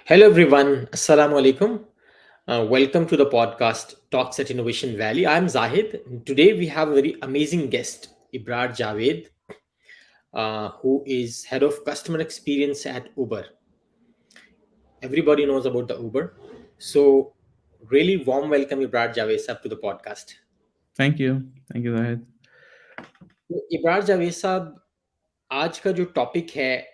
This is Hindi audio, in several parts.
Hello, everyone. Assalamu alaikum. Welcome to the podcast Talks at Innovation Valley. I'm Zahid. Today, we have a very amazing guest, Ibrar Javed, who is head of customer experience at Uber. Everybody knows about the Uber. So, really warm welcome, Ibrar Javed sahab, to the podcast. Thank you. Thank you, Zahid. तो इब्रार जावेद साहब, आज का जो टॉपिक है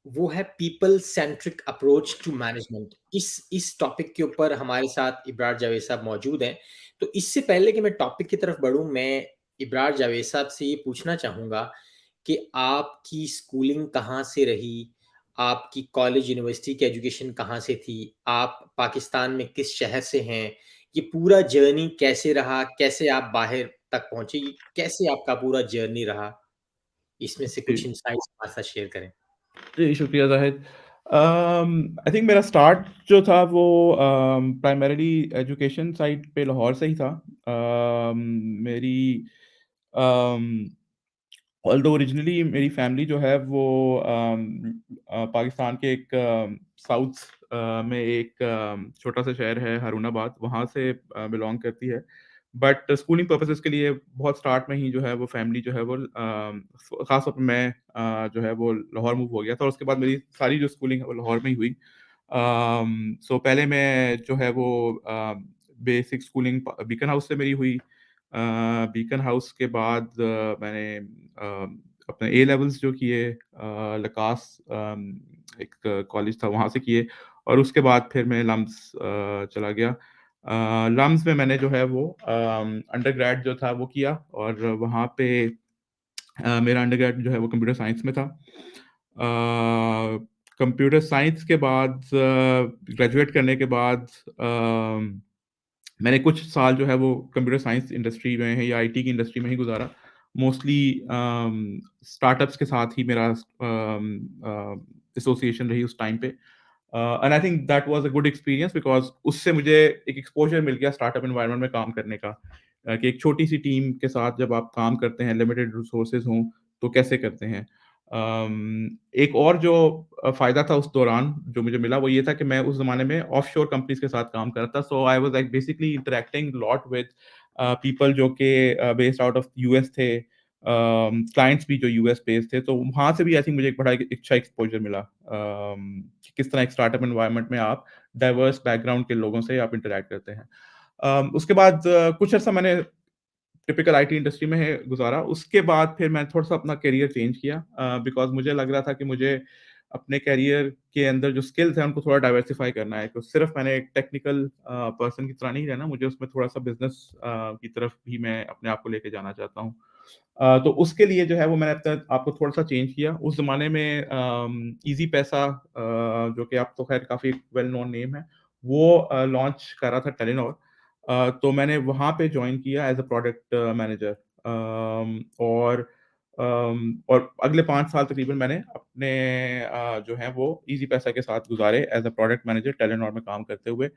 वो है people centric approach to management. इस टॉपिक के ऊपर हमारे साथ इब्रार जावेद साहब मौजूद हैं। तो इससे पहले कि मैं टॉपिक की तरफ बढ़ूं, मैं इब्रार जावेद साहब से ये पूछना चाहूँगा कि आपकी स्कूलिंग कहाँ से रही? आपकी कॉलेज यूनिवर्सिटी की एजुकेशन कहाँ से थी? आप पाकिस्तान में किस शहर से हैं? ये पूरा जर्नी कैसे रहा? कैसे आप बाहर तक पहुँचे? ये कैसे आपका पूरा जर्नी रहा? इसमें से जी, कुछ इनसाइट्स हमारे साथ शेयर करें। जी, शुक्रिया ज़ाहिद। आई थिंक मेरा स्टार्ट जो था वो प्राइमरीली एजुकेशन साइड पे लाहौर से ही था। मेरी अम, ऑल्दो ओरिजिनली मेरी फैमिली जो है वो पाकिस्तान के एक साउथ में एक छोटा-सा शहर है हारूनाबाद, वहाँ से बिलॉन्ग करती है। बट स्कूलिंग पर्पसेज़ के लिए बहुत स्टार्ट में ही जो है वो फैमिली जो है वो ख़ास तौर पे मैं जो है वो लाहौर मूव हो गया था और उसके बाद मेरी सारी जो स्कूलिंग है वो लाहौर में ही हुई। सो पहले मैं जो है वो बेसिक स्कूलिंग बीकन हाउस से मेरी हुई। बीकन हाउस के बाद मैंने अपने ए लेवल्स जो किए लकास एक कॉलेज था वहाँ से किए और उसके बाद फिर मैं लम्स चला गया। लम्स में मैंने जो है वो अंडरग्रेड जो था वो किया और वहाँ पे मेरा अंडरग्रेड जो है वो कंप्यूटर साइंस में था। कंप्यूटर साइंस के बाद ग्रेजुएट करने के बाद मैंने कुछ साल जो है वो कंप्यूटर साइंस इंडस्ट्री में या आईटी की इंडस्ट्री में ही गुज़ारा। मोस्टली स्टार्टअप्स के साथ ही मेरा एसोसिएशन रही उस टाइम पे। And I think that was a good experience because उससे मुझे एक एक्सपोज़र मिल गया स्टार्टअप एनवायरनमेंट में काम करने का। कि एक छोटी-सी टीम के साथ जब आप काम करते हैं, लिमिटेड रिसोर्सेज़ हों, तो कैसे करते हैं। एक और जो फ़ायदा था उस दौरान जो मुझे मिला वो ये था कि मैं उस ज़माने में ऑफ़शोर कंपनीज़ के साथ काम कर रहा था। So I was like basically interacting lot with people जो कि बेस्ड आउट ऑफ यूएस थे। क्लाइंट्स भी जो यूएस बेस्ड थे, तो वहाँ से भी आई थिंक मुझे एक बड़ा एक अच्छा एक्सपोज़र मिला। कि किस तरह एक स्टार्टअप एनवायरनमेंट में आप डाइवर्स बैकग्राउंड के लोगों से आप इंटरैक्ट करते हैं। उसके बाद कुछ अर्सा मैंने टिपिकल आईटी इंडस्ट्री में है गुज़ारा। उसके बाद फिर मैं थोड़ा-सा अपना करियर चेंज किया बिकॉज़ मुझे लग रहा था कि मुझे अपने करियर के अंदर जो स्किल्स हैं, उनको थोड़ा डाइवर्सिफ़ाई करना है। तो सिर्फ़ मैंने एक टेक्निकल पर्सन की तरह नहीं रहना, मुझे उसमें थोड़ा-सा बिज़नेस की तरफ भी मैं अपने आप को लेके जाना चाहता हूँ। तो उसके लिए जो है वो मैंने अपने आप को थोड़ा-सा चेंज किया। उस ज़माने में ईज़ी पैसा जो कि अब तो ख़ैर काफ़ी वेल नोन नेम है, वो लॉन्च कर रहा था टेलीनॉर। तो मैंने वहाँ पे जॉइन किया एज़ अ प्रोडक्ट मैनेजर। और अगले 5 साल तकरीबन मैंने अपने जो हैं वो ईज़ी पैसा के साथ गुज़ारे as a product manager Telenor में काम करते हुए।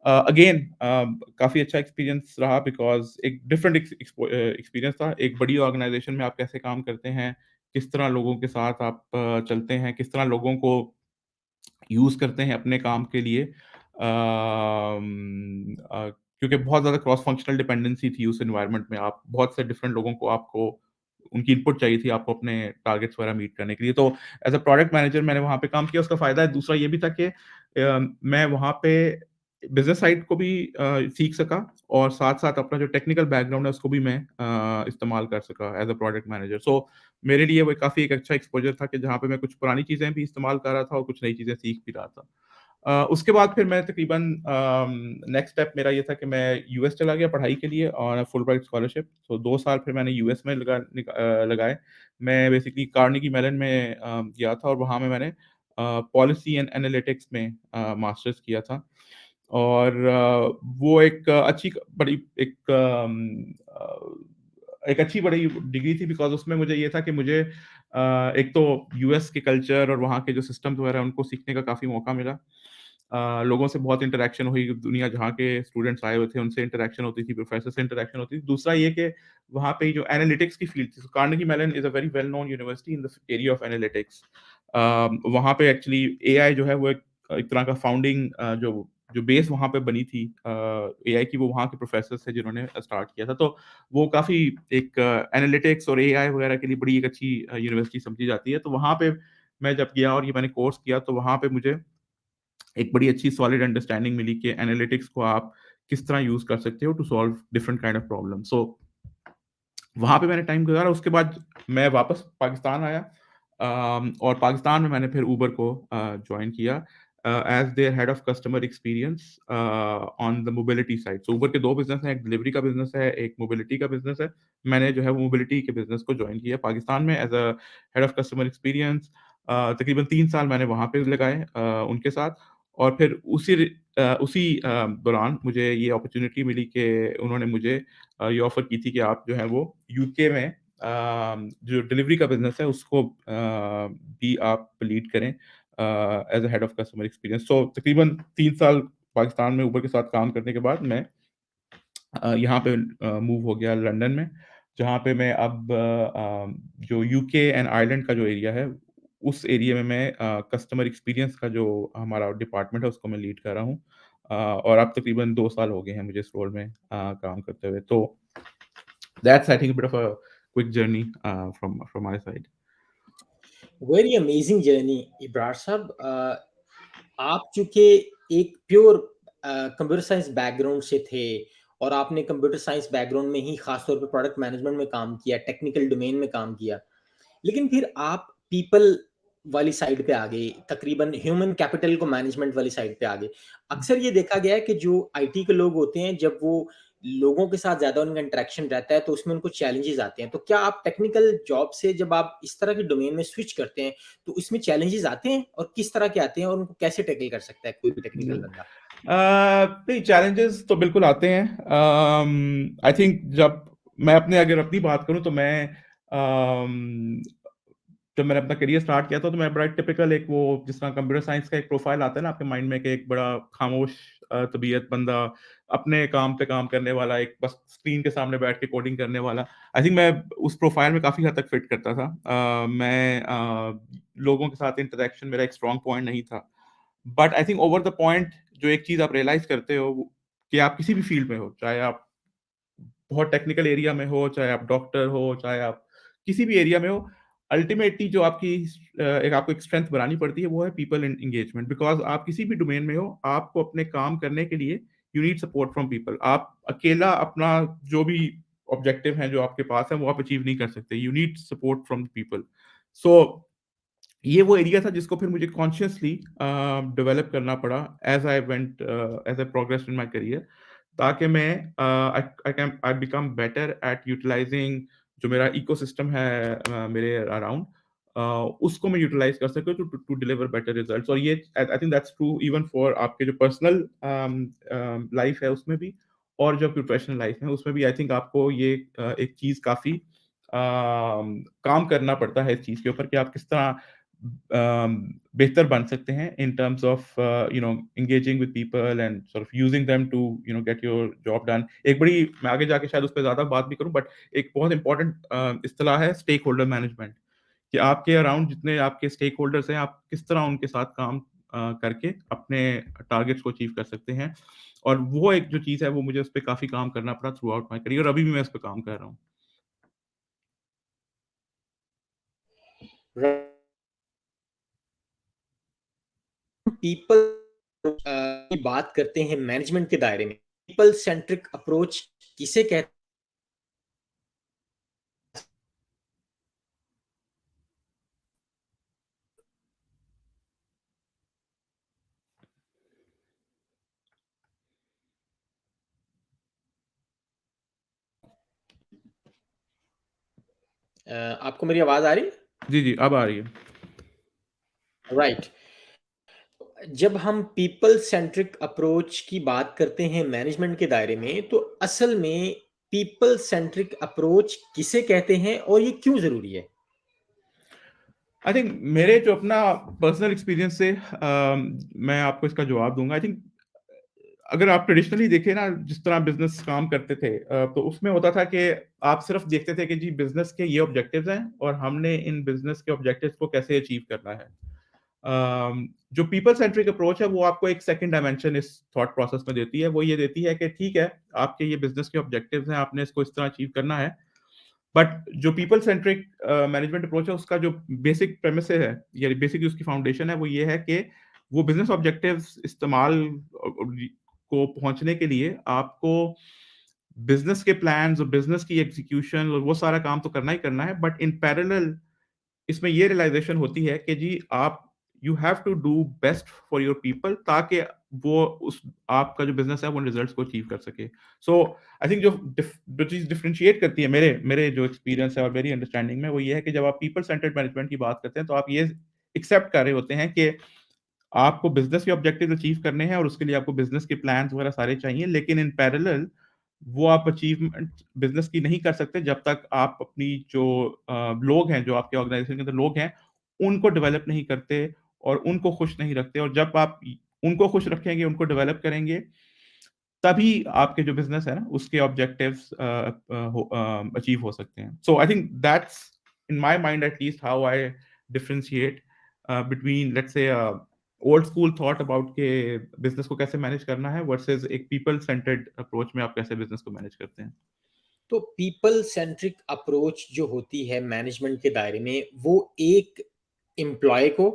अगेन काफ़ी अच्छा एक्सपीरियंस रहा बिकॉज़ एक डिफरेंट एक्सपीरियंस था। एक बड़ी ऑर्गनाइज़ेशन में आप कैसे काम करते हैं, किस तरह लोगों के साथ आप चलते हैं, किस तरह लोगों को यूज़ करते हैं अपने काम के लिए। क्योंकि बहुत ज़्यादा क्रॉस फंक्शनल डिपेंडेंसी थी उस एनवायरनमेंट में। आप बहुत से डिफरेंट लोगों को आपको उनकी इनपुट चाहिए थी आपको अपने टारगेट्स वगैरह मीट करने के लिए। तो एज़ अ प्रोडक्ट मैनेजर मैंने वहाँ पे काम किया। उसका फ़ायदा दूसरा ये भी था कि मैं वहाँ पे बिज़नेस साइड को भी सीख सका और साथ-साथ अपना जो टेक्निकल बैकग्राउंड है उसको भी मैं इस्तेमाल कर सका एज़ अ प्रोडक्ट मैनेजर। सो मेरे लिए वो काफ़ी एक अच्छा एक्सपोज़र था कि जहाँ पे मैं कुछ पुरानी चीज़ें भी इस्तेमाल कर रहा था और कुछ नई चीज़ें सीख भी रहा था। उसके बाद फिर मैं तकरीबन नेक्स्ट स्टेप मेरा ये था कि मैं यूएस चला गया पढ़ाई के लिए ऑन अ फुल-ब्राइट स्कॉलरशिप। सो 2 साल फिर मैंने यूएस में लगाए। मैं बेसिकली कार्नेगी मेलन में गया था और वहाँ में मैंने पॉलिसी एंड एनालिटिक्स में मास्टर्स किया था। और वो एक अच्छी बड़ी एक अच्छी बड़ी डिग्री थी बिकॉज़ उसमें मुझे ये था कि मुझे एक तो यूएस के कल्चर और वहाँ के जो सिस्टम्स वगैरह हैं, उनको सीखने का काफ़ी मौका मिला। लोगों से बहुत इंटरैक्शन हुई, दुनिया जहाँ के स्टूडेंट्स आए हुए थे, उनसे इंटरैक्शन होती थी, प्रोफ़ेसर से इंटरैक्शन होती थी। दूसरा ये कि वहाँ पे जो एनालिटिक्स की फ़ील्ड थी, Carnegie Mellon is a very well known university in the area of analytics. वहाँ पे एक्चुअली एआई जो है वो एक एक तरह का फाउंडिंग जो बेस वहाँ पे बनी थी एआई की, वो वहाँ के प्रोफ़ेसर्स थे जिन्होंने स्टार्ट किया था। तो वो काफ़ी एक एनालिटिक्स और एआई वगैरह के लिए बड़ी एक अच्छी यूनिवर्सिटी समझी जाती है। तो वहाँ पे मैं जब गया और ये मैंने कोर्स किया, तो वहाँ पे मुझे एक बड़ी अच्छी सॉलिड अंडरस्टैंडिंग मिली कि एनालिटिक्स को आप किस तरह यूज़ कर सकते हो to solve different kind of problem. So वहाँ पे मैंने टाइम गुज़ारा, उसके बाद मैं वापस पाकिस्तान आया और पाकिस्तान में मैंने फिर उबर को जॉइन किया as their head of customer experience on the mobility side. So Uber के 2 बिज़नेस हैं, एक डिलीवरी का बिज़नेस है, एक मोबिलिटी का बिज़नेस है। मैंने जो है वो मोबिलिटी के बिज़नेस को जॉइन किया पाकिस्तान में as a head of customer experience. तकरीबन 3 साल मैंने वहाँ पे लगाए उनके साथ और फिर उसी दौरान मुझे ये अपॉर्च्युनिटी मिली कि उन्होंने मुझे ये ऑफ़र की थी कि आप जो है वो यूके में जो डिलीवरी का बिज़नेस है उसको भी आप लीड करें as a head of customer experience. So तकरीबन 3 साल पाकिस्तान में उबर के साथ काम करने के बाद मैं यहाँ पे मूव हो गया लंदन में, जहाँ पे मैं अब जो यूके एंड आयरलैंड का जो एरिया है, उस एरिया में मैं कस्टमर एक्सपीरियंस का जो हमारा डिपार्टमेंट है, उसको मैं लीड कर रहा हूँ। और अब तकरीबन 2 साल हो गए हैं मुझे इस रोल में काम करते हुए। तो that's I think a bit of a quick journey from my side. Very amazing journey Ibrar साहब। आप चूंकि एक प्योर कंप्यूटर साइंस बैकग्राउंड से थे और आपने कंप्यूटर साइंस बैकग्राउंड में ही खासतौर पे प्रोडक्ट मैनेजमेंट में काम किया, टेक्निकल डोमेन में काम किया, लेकिन फिर आप पीपल वाली साइड पे आ गए, तकरीबन ह्यूमन कैपिटल को मैनेजमेंट वाली साइड पे आ गए। अक्सर ये देखा गया है कि जो आईटी के लोग होते हैं, जब वो लोगों के साथ ज़्यादा उनका इंटरेक्शन रहता है, तो उसमें उनको चैलेंजेस आते हैं। तो क्या आप टेक्निकल जॉब से जब आप इस तरह के डोमेन में स्विच करते हैं, तो इसमें चैलेंजेस आते हैं और किस तरह के आते हैं और उनको कैसे टैकल कर सकता है कोई भी टेक्निकल बंदा? नहीं, चैलेंजेस तो बिल्कुल आते हैं। आई थिंक जब मैं अगर अपनी बात करूँ तो मैं अम, जब मैंने अपना करियर स्टार्ट किया था तो मैं बड़ा टिपिकल एक वो जिस तरह कंप्यूटर साइंस का एक प्रोफाइल आता है ना आपके माइंड में कि एक बड़ा खामोश तबीयत बंदा, अपने काम पे काम करने वाला, एक बस स्क्रीन के सामने बैठ के कोडिंग करने वाला। आई थिंक मैं उस प्रोफाइल में काफ़ी हद तक फिट करता था। मैं लोगों के साथ इंटरैक्शन मेरा एक स्ट्रॉन्ग पॉइंट नहीं था। But I think over the point जो एक चीज़ आप रियलाइज़ करते हो कि आप किसी भी फील्ड में हो, चाहे आप बहुत टेक्निकल एरिया में हो, चाहे आप डॉक्टर हो, चाहे आप किसी भी एरिया में हो, अल्टीमेटली जो आपको एक स्ट्रेंथ बनानी पड़ती है, वो है पीपल एंगेजमेंट। बिकॉज़ आप किसी भी डोमेन में हो, आपको अपने काम करने के लिए you need support from people. आप अकेला अपना जो भी ऑब्जेक्टिव हैं, जो आपके पास है, वो आप अचीव नहीं कर सकते। You need support from people. So ये वो एरिया था जिसको फिर मुझे कॉन्शियसली डेवलप करना पड़ा as I progressed in my career, ताकि मैं I become better at utilizing जो मेरा इकोसिस्टम है मेरे अराउंड, उसको मैं यूटिलाइज कर सकूँ to to deliver better results. और ये I think that's true even for आपके जो पर्सनल लाइफ है उसमें भी, और जो प्रोफेशनल लाइफ है उसमें भी। आई थिंक आपको ये एक चीज़ काफ़ी काम करना पड़ता है इस चीज़ के ऊपर कि आप किस तरह बेहतर बन सकते हैं in terms of engaging with people and sort of using them to get your job done. एक बड़ी मैं आगे जाके शायद उस पे ज़्यादा बात भी करूँ, बट एक बहुत इंपॉर्टेंट इस्तिलाह है स्टेक होल्डर मैनेजमेंट, कि आपके अराउंड जितने आपके स्टेक होल्डर्स हैं, आप किस तरह उनके साथ काम करके अपने टारगेट्स को अचीव कर सकते हैं। और वो एक जो चीज़ है वो मुझे उस पे काफ़ी काम करना पड़ा थ्रू आउट माय करियर, और अभी भी मैं उस पे काम कर रहा हूँ। पीपल की बात करते हैं मैनेजमेंट के दायरे में, पीपल सेंट्रिक अप्रोच किसे कहते आपको मेरी आवाज़ आ रही है? जी, जी, अब आ रही है। राइट। जब हम पीपल सेंट्रिक अप्रोच की बात करते हैं मैनेजमेंट के दायरे में, तो असल में पीपल सेंट्रिक अप्रोच किसे कहते हैं और ये क्यों ज़रूरी है? आई थिंक मेरे जो अपना पर्सनल एक्सपीरियंस से मैं आपको इसका जवाब दूँगा। आई थिंक अगर आप ट्रेडिशनली देखें ना जिस तरह बिज़नेस काम करते थे, तो उसमें होता था कि आप सिर्फ़ देखते थे कि जी बिज़नेस के ये ऑब्जेक्टिव्स हैं और हमने इन बिज़नेस के ऑब्जेक्टिव्स को कैसे अचीव करना है। जो पीपल सेंट्रिक अप्रोच है वो आपको एक सेकंड डायमेंशन इस थॉट प्रोसेस में देती है। वो ये देती है कि ठीक है, आपके ये बिज़नेस के ऑब्जेक्टिव्स हैं, आपने इसको इस तरह अचीव करना है। बट जो पीपल सेंट्रिक मैनेजमेंट अप्रोच है उसका जो बेसिक प्रेमिस है या बेसिक उसकी फाउंडेशन है वो ये है कि वो बिज़नेस ऑब्जेक्टिव्स इस्तेमाल को पहुँचने के लिए आपको बिज़नेस के प्लान्स और बिज़नेस की एग्ज़ीक्यूशन और वो सारा काम तो करना ही करना है, बट इन पैरेलल इसमें ये रियलाइज़ेशन होती है कि जी आप you have to do best for your people ताकि वो उस आपका जो बिज़नेस है वो रिज़ल्ट्स को अचीव कर सके। सो आई थिंक जो चीज़ डिफरेंशिएट करती है मेरे मेरे जो एक्सपीरियंस है और मेरी अंडरस्टैंडिंग में वो ये है कि जब आप पीपल सेंटर्ड मैनेजमेंट की बात करते हैं तो आप ये एक्सेप्ट कर रहे होते हैं कि आपको बिज़नेस के ऑब्जेक्टिव्स अचीव करने हैं और उसके लिए आपको बिज़नेस के प्लान्स वगैरह सारे चाहिए, लेकिन इन पैरेलल वो आप अचीवमेंट बिज़नेस की नहीं कर सकते जब तक आप अपनी जो लोग हैं, जो आपके ऑर्गेनाइज़ेशन के अंदर लोग हैं, उनको डेवलप नहीं करते और उनको खुश नहीं रखते और जब आप उनको खुश रखेंगे, उनको डेवलप करेंगे, तभी आपके जो बिज़नेस है ना, उसके ऑब्जेक्टिव्स अचीव हो सकते हैं। So I think that's in my mind at least how I differentiate between let's say old school thought about के बिजनेस को कैसे मैनेज करना है वर्सेस एक पीपल सेंटर्ड अप्रोच में आप कैसे बिजनेस को मैनेज करते हैं। तो पीपल सेंट्रिक अप्रोच जो होती है मैनेजमेंट के दायरे में, वो एक एम्प्लॉय को,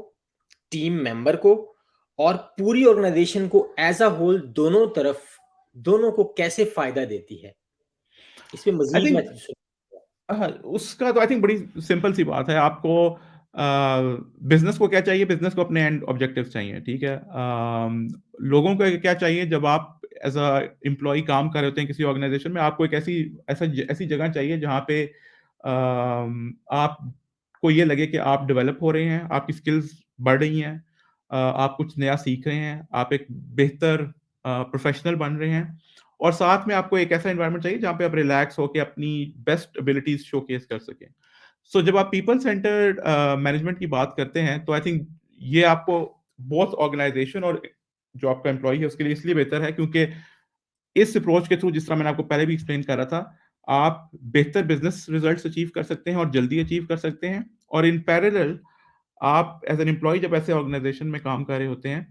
टीम मेंबर को और पूरी ऑर्गेनाइजेशन को एज अ होल दोनों को कैसे फायदा देती है? इसमें आई मजीद मैं थिंक हाँ, उसका तो आई थिंक बड़ी सिंपल सी बात है। आपको बिज़नेस को क्या चाहिए? बिज़नेस को अपने एंड ऑब्जेक्टिव्स चाहिए, ठीक है? लोगों को क्या चाहिए जब आप एज़ अ एम्प्लॉयी काम कर रहे होते हैं किसी ऑर्गेनाइज़ेशन में, आपको एक ऐसी जगह चाहिए जहाँ पे आपको ये लगे कि आप डेवलप हो रहे हैं, आपकी स्किल्स बढ़ रही हैं, आप कुछ नया सीख रहे हैं, आप एक बेहतर प्रोफ़ेशनल बन रहे हैं और साथ में आपको एक ऐसा एनवायरनमेंट चाहिए जहाँ पे आप रिलैक्स होके अपनी बेस्ट एबिलिटीज़ शोकेस कर सकें। सो जब आप पीपल सेंटर्ड मैनेजमेंट की बात करते हैं, तो आई थिंक ये आपको बोथ ऑर्गेनाइज़ेशन और जो आपका एम्प्लॉयी है उसके लिए इसलिए बेहतर है क्योंकि इस अप्रोच के थ्रू जिस तरह मैंने आपको पहले भी एक्सप्लेन करा था, आप बेहतर बिज़नेस रिज़ल्ट्स अचीव कर सकते हैं और जल्दी अचीव कर सकते हैं और इन पैरेलल आप एज़ एन एम्प्लॉयी जब ऐसे ऑर्गेनाइज़ेशन में काम कर रहे होते हैं,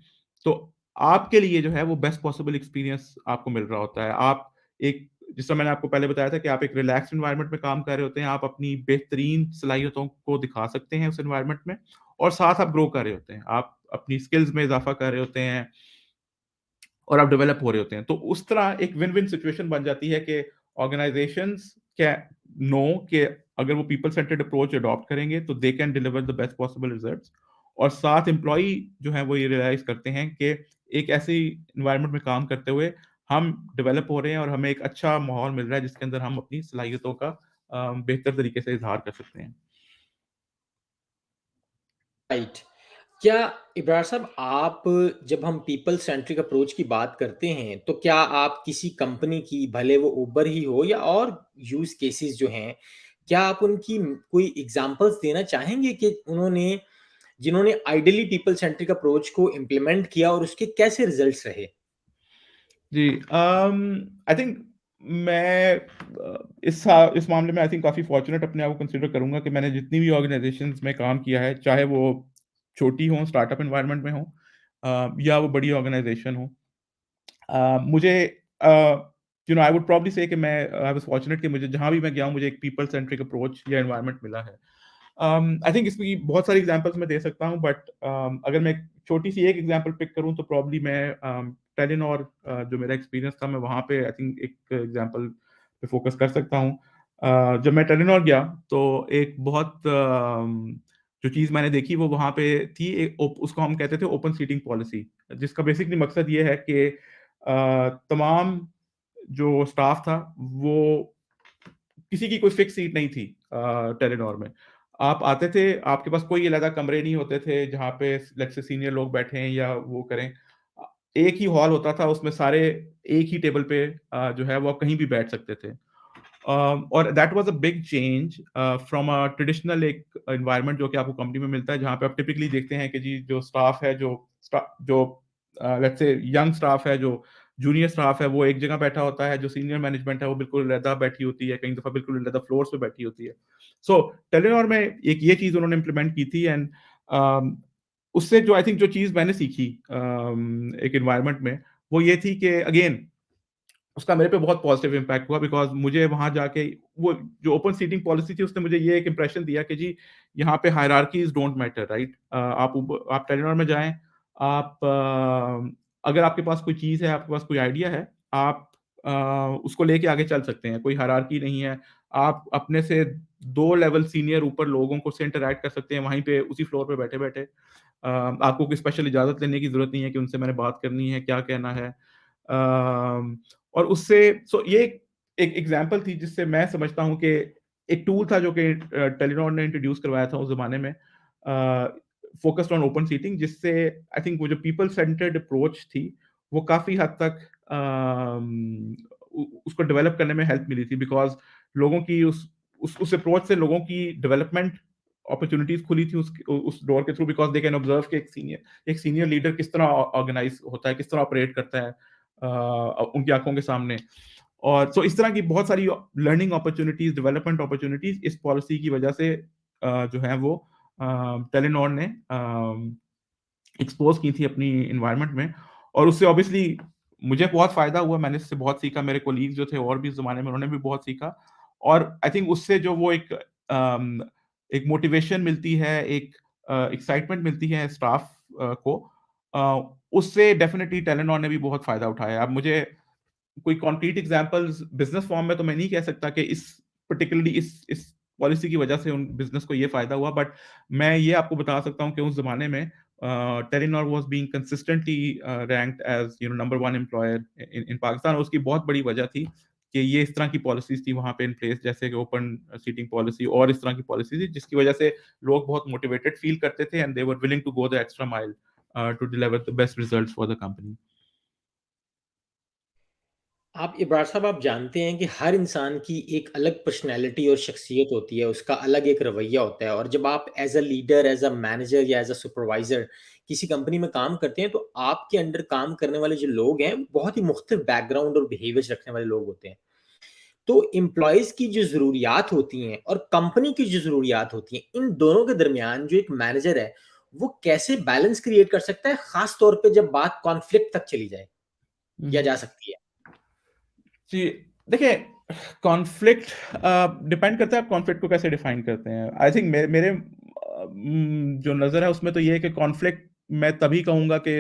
तो आपके लिए जो है वो बेस्ट पॉसिबल एक्सपीरियंस आपको मिल रहा होता है। आप एक जिस तरह मैंने आपको पहले बताया था कि आप एक रिलैक्स्ड एनवायरनमेंट में काम कर रहे होते हैं, आप अपनी बेहतरीन सलाहियतों को दिखा सकते हैं उस एनवायरनमेंट में और साथ आप ग्रो कर रहे होते हैं। आप अपनी स्किल्स में इज़ाफ़ा कर रहे होते हैं और आप डेवलप हो रहे होते हैं। तो उस तरह एक विन-विन सिचुएशन बन जाती है कि ऑर्गेनाइज़ेशंस क्या नो कि अगर वो पीपल सेंटर्ड अप्रोच अडॉप्ट करेंगे तो they can deliver the best possible results और साथ एम्प्लॉयी जो है वो ये रियलाइज़ करते हैं कि एक ऐसी एनवायरनमेंट में काम करते हुए हम डेवलप हो रहे हैं और हमें एक अच्छा माहौल मिल रहा है जिसके अंदर हम अपनी सलाहियतों का बेहतर तरीके से इज़हार कर सकते हैं। राइट। क्या इब्रार साहब, आप जब हम पीपल सेंट्रिक अप्रोच की बात करते हैं, तो क्या आप किसी कंपनी की, भले वो उबर ही हो या और यूज़ केसेस जो हैं, क्या आप उनकी कोई एग्ज़ाम्पल्स देना चाहेंगे कि जिन्होंने आइडियली पीपल सेंट्रिक अप्रोच को इम्प्लीमेंट किया और उसके कैसे रिज़ल्ट्स रहे? जी, आई थिंक मैं इस मामले में आई थिंक काफ़ी फॉर्च्यूनेट अपने आप को कंसीडर करूँगा कि मैंने जितनी भी ऑर्गनाइज़ेशंस में काम किया है, चाहे वो छोटी हों, स्टार्टअप एनवायरनमेंट में हों या वो बड़ी ऑर्गनाइज़ेशन हो। मुझे you know I would probably से कि मैं आई वाज़ फॉर्च्यूनेट कि मुझे जहाँ भी मैं गया हूँ, मुझे एक पीपल सेंट्रिक अप्रोच या एनवायरनमेंट मिला है। आई थिंक इसकी बहुत सारी एग्ज़ाम्पल्स मैं दे सकता हूँ बट अगर मैं छोटी-सी एक एग्ज़ाम्पल पिक करूँ तो प्रोबब्ली मैं टेलिनॉर जो मेरा एक्सपीरियंस था मैं वहाँ पे आई थिंक एक एग्ज़ाम्पल पे फ़ोकस कर सकता हूँ। जब मैं टेलिनॉर गया तो एक बहुत जो चीज़ मैंने देखी वो वहाँ पे थी एक उसको हम कहते थे ओपन सीटिंग पॉलिसी जिसका बेसिकली मकसद ये है कि तमाम जो स्टाफ था वो किसी की कोई फिक्स सीट नहीं थी टेलीनॉर में। आप आते थे, आपके पास कोई अलग कमरे नहीं होते थे जहाँ पे लेट्स से सीनियर लोग बैठे हैं या वो करें। एक ही हॉल होता था उसमें सारे एक ही टेबल पे जो है वो आप कहीं भी बैठ सकते थे। और that was a big change from a traditional एक एनवायरनमेंट जो कि आपको कंपनी में मिलता है जहाँ पे आप टिपिकली देखते हैं कि जी जो स्टाफ है जो लेट्स से यंग स्टाफ है, जो जूनियर स्टाफ है वो एक जगह बैठा होता है, जो सीनियर मैनेजमेंट है वो बिल्कुल अलग बैठी होती है, कई दफ़ा बिल्कुल अलग फ्लोर्स पे बैठी होती है। सो टेलीनॉर में एक ये चीज़ उन्होंने इम्प्लीमेंट की थी एंड उससे जो आई थिंक जो चीज़ मैंने सीखी एक एनवायरनमेंट में, वो ये थी कि अगेन उसका मेरे पे बहुत पॉजिटिव इम्पैक्ट हुआ बिकॉज़ मुझे वहाँ जाके वो जो ओपन सीटिंग पॉलिसी थी उसने मुझे ये एक इंप्रेशन दिया कि जी यहाँ पे हायरार्कीज़ डोंट मैटर राइट? आप टेलीनॉर में जाएँ, आप अगर आपके पास कोई चीज़ है, आपके पास कोई आइडिया है, आप उसको लेके आगे चल सकते हैं, कोई हायरार्की नहीं है। आप अपने से 2 लेवल सीनियर ऊपर लोगों को से इंटरैक्ट कर सकते हैं वहीं पे उसी फ्लोर पे बैठे-बैठे। आपको कोई स्पेशल इजाज़त लेने की ज़रूरत नहीं है कि उनसे मैंने बात करनी है, क्या कहना है। और उससे सो ये एक एग्ज़ाम्पल थी जिससे मैं समझता हूँ कि एक टूल था जो कि टेलीनॉर ने इंट्रोड्यूस करवाया था उस ज़माने में फ़ोकस्ड ऑन ओपन सीटिंग जिससे आई थिंक वो जो पीपल सेंटर्ड अप्रोच थी, वो काफ़ी हद तक उसको डेवलप करने में हेल्प मिली थी बिकॉज़ लोगों की उस अप्रोच से लोगों की डेवलपमेंट अपॉर्च्युनिटीज़ खुली थी उस डोर के through because they can observe कि एक सीनियर लीडर किस तरह ऑर्गेनाइज़ होता है, किस तरह ऑपरेट करता है उनकी आँखों के सामने। और सो इस तरह की बहुत सारी लर्निंग अपॉर्च्युनिटीज़, डेवलपमेंट अपॉर्च्युनिटीज़ इस पॉलिसी की वजह से जो है वो टेलीनॉर ने एक्सपोज़ की थी अपनी एनवायरनमेंट में और उससे ऑब्वियसली मुझे बहुत फ़ायदा हुआ, मैंने इससे बहुत सीखा, मेरे कलीग्स जो थे और भी इस ज़माने में उन्होंने भी बहुत सीखा और आई थिंक उससे जो वो एक मोटिवेशन मिलती है, एक एक्साइटमेंट मिलती है स्टाफ को उससे डेफ़िनिटली टेलीनॉर ने भी बहुत फ़ायदा उठाया। अब मुझे कोई कॉन्क्रीट एग्जांपल्स बिज़नेस फॉर्म में तो मैं नहीं कह सकता कि इस पर्टिकुलरली इस पॉलिसी की वजह से उन बिज़नेस को ये फ़ायदा हुआ, बट मैं ये आपको बता सकता हूँ कि उस ज़माने में Telenor was being consistently ranked as number 1 employer in Pakistan और उसकी बहुत बड़ी वजह थी कि ये इस तरह की पॉलिसीज़ थी वहाँ पे इन प्लेस जैसे कि ओपन सीटिंग पॉलिसी और इस तरह की पॉलिसी थी, जिसकी वजह से लोग बहुत मोटिवेटेड फील करते थे and they were willing to go the extra mile to deliver the best results for the company. आप इब्रार साहब आप जानते हैं कि हर इंसान की एक अलग पर्सनैलिटी और शख्सियत होती है, उसका अलग एक रवैया होता है और जब आप as a leader, as a manager या एज़ अ सुपरवाइज़र किसी कंपनी में काम करते हैं, तो आपके अंडर काम करने वाले जो लोग हैं, वो बहुत ही मुख्तलिफ बैकग्राउंड और बिहेवियर्स रखने वाले लोग होते हैं। तो एम्प्लॉइज़ की जो ज़रूरियात होती हैं और कंपनी की जो ज़रूरियात होती हैं, इन दोनों के दरमियान जो एक मैनेजर है, वो कैसे बैलेंस क्रिएट कर सकता है, ख़ास तौर पे जब बात कॉन्फ्लिक्ट तक चली जाए हुँ। या जा सकती है? जी, देखिए कॉन्फ्लिक्ट डिपेंड करता है आप कॉन्फ्लिक्ट को कैसे डिफाइन करते हैं। आई थिंक मेरे जो नज़र है उसमें तो ये है कि कॉन्फ्लिक्ट मैं तभी कहूँगा कि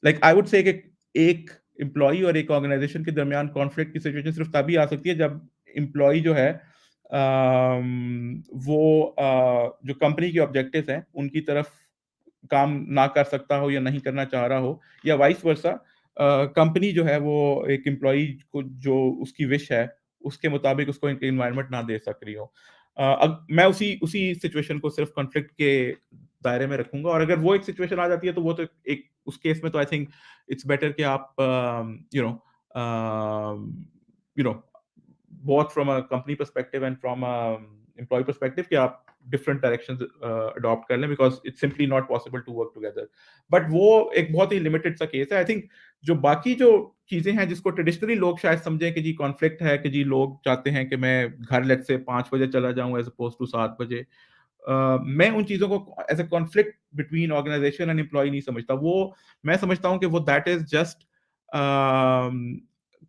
लाइक आई वुड से कि एक एम्प्लॉयी और एक ऑर्गेनाइज़ेशन के दरमियान कॉन्फ्लिक्ट की सिचुएशन सिर्फ़ तभी आ सकती है जब एम्प्लॉयी जो है वो जो कंपनी के ऑब्जेक्टिव्स हैं, उनकी तरफ काम ना कर सकता हो या नहीं करना चाह रहा हो या वाइस वर्सा कंपनी जो है वो एक एम्प्लॉयी को जो उसकी विश है, उसके मुताबिक उसको एक एनवायरनमेंट ना दे सक रही हो। अब मैं उसी उसी सिचुएशन को सिर्फ़ कॉन्फ्लिक्ट के दायरे में रखूँगा और अगर वो एक सिचुएशन आ जाती है तो वो तो एक उस केस में तो आई थिंक इट्स बेटर कि आप you know both from a company perspective and from a employee perspective कि आप different directions adopt कर लें because it's simply not possible to work together. But वो एक बहुत ही limited सा केस है। I think जो बाकी जो चीज़ें हैं जिसको ट्रेडिशनली लोग शायद समझें कि जी कॉन्फ्लिक्ट है कि जी लोग चाहते हैं कि मैं घर लेट्स से 5 बजे चला जाऊँ एज़ अपोज़्ड टू 7 बजे। मैं उन चीज़ों को as a conflict between organisation and employee नहीं समझता। वो मैं समझता हूँ कि वो that is just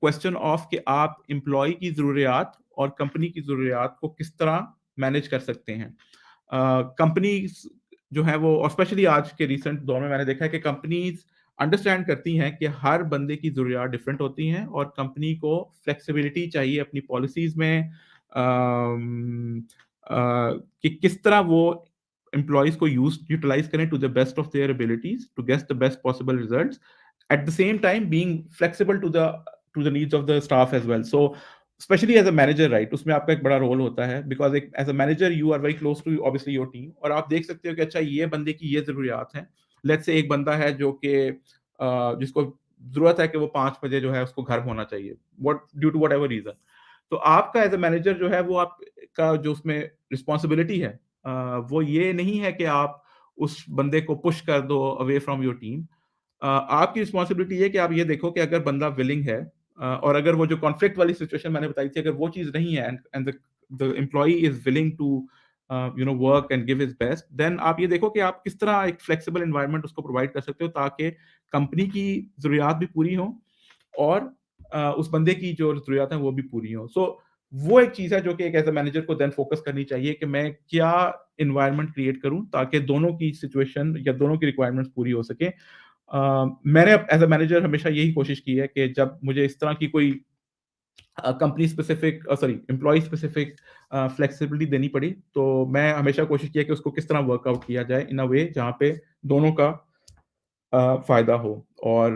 question of कि आप एम्प्लॉयी की ज़रूरियात और कंपनी की ज़रूरियात को किस तरह मैनेज कर सकते हैं। कंपनीज़ जो है वो और स्पेशली आज के रिसेंट दौर में मैंने देखा है कि कंपनीज़ अंडरस्टैंड करती हैं कि हर बंदे की ज़रूरियात डिफरेंट होती हैं और कंपनी को फ्लेक्सिबिलिटी चाहिए अपनी पॉलिसीज़ में कि किस तरह वो एम्प्लॉइज़ को यूटिलाइज़ करें to the best of their abilities to get the best possible results at the same time being flexible to the needs of the staff as well. So especially as a manager right उसमें आपका एक बड़ा रोल होता है बिकॉज़ एक as a manager you are very close to obviously your team और आप देख सकते हो कि अच्छा ये बंदे की ये ज़रूरियात हैं। लेट्स से एक बंदा है जो कि जिसको ज़रूरत है कि वो 5 बजे जो है उसको घर होना चाहिए, what due to whatever reason. तो आपका एज़ अ मैनेजर जो है वो आपका जो उसमें रिस्पॉन्सिबिलिटी है वो ये नहीं है कि आप उस बंदे को पुश कर दो अवे फ्रॉम योर टीम। आपकी रिस्पॉन्सिबिलिटी ये है कि आप ये देखो कि अगर बंदा विलिंग है और अगर वो जो कॉन्फ्लिक्ट वाली सिचुएशन मैंने बताई थी, अगर वो चीज़ नहीं है and the employee is willing to work and give his best, then आप ये देखो कि आप किस तरह एक फ्लेक्सिबल एनवायरनमेंट उसको प्रोवाइड कर सकते हो ताकि कंपनी की ज़रूरियात भी पूरी हों और उस बंदे की जो ज़रूरियात हैं वो भी पूरी हों। सो वो एक चीज़ है जो कि एक एज़ अ मैनेजर को देन फ़ोकस करनी चाहिए कि मैं क्या एनवायरनमेंट क्रिएट करूँ ताकि दोनों की सिचुएशन या दोनों की रिक्वायरमेंट्स पूरी हो सके। मैंने एज़ अ मैनेजर हमेशा यही कोशिश की है कि जब मुझे इस तरह की कोई company specific sorry employee specific flexibility देनी पड़ी, तो मैं हमेशा कोशिश किया कि उसको किस तरह वर्कआउट किया जाए इन अ वे जहाँ पे दोनों का फ़ायदा हो। और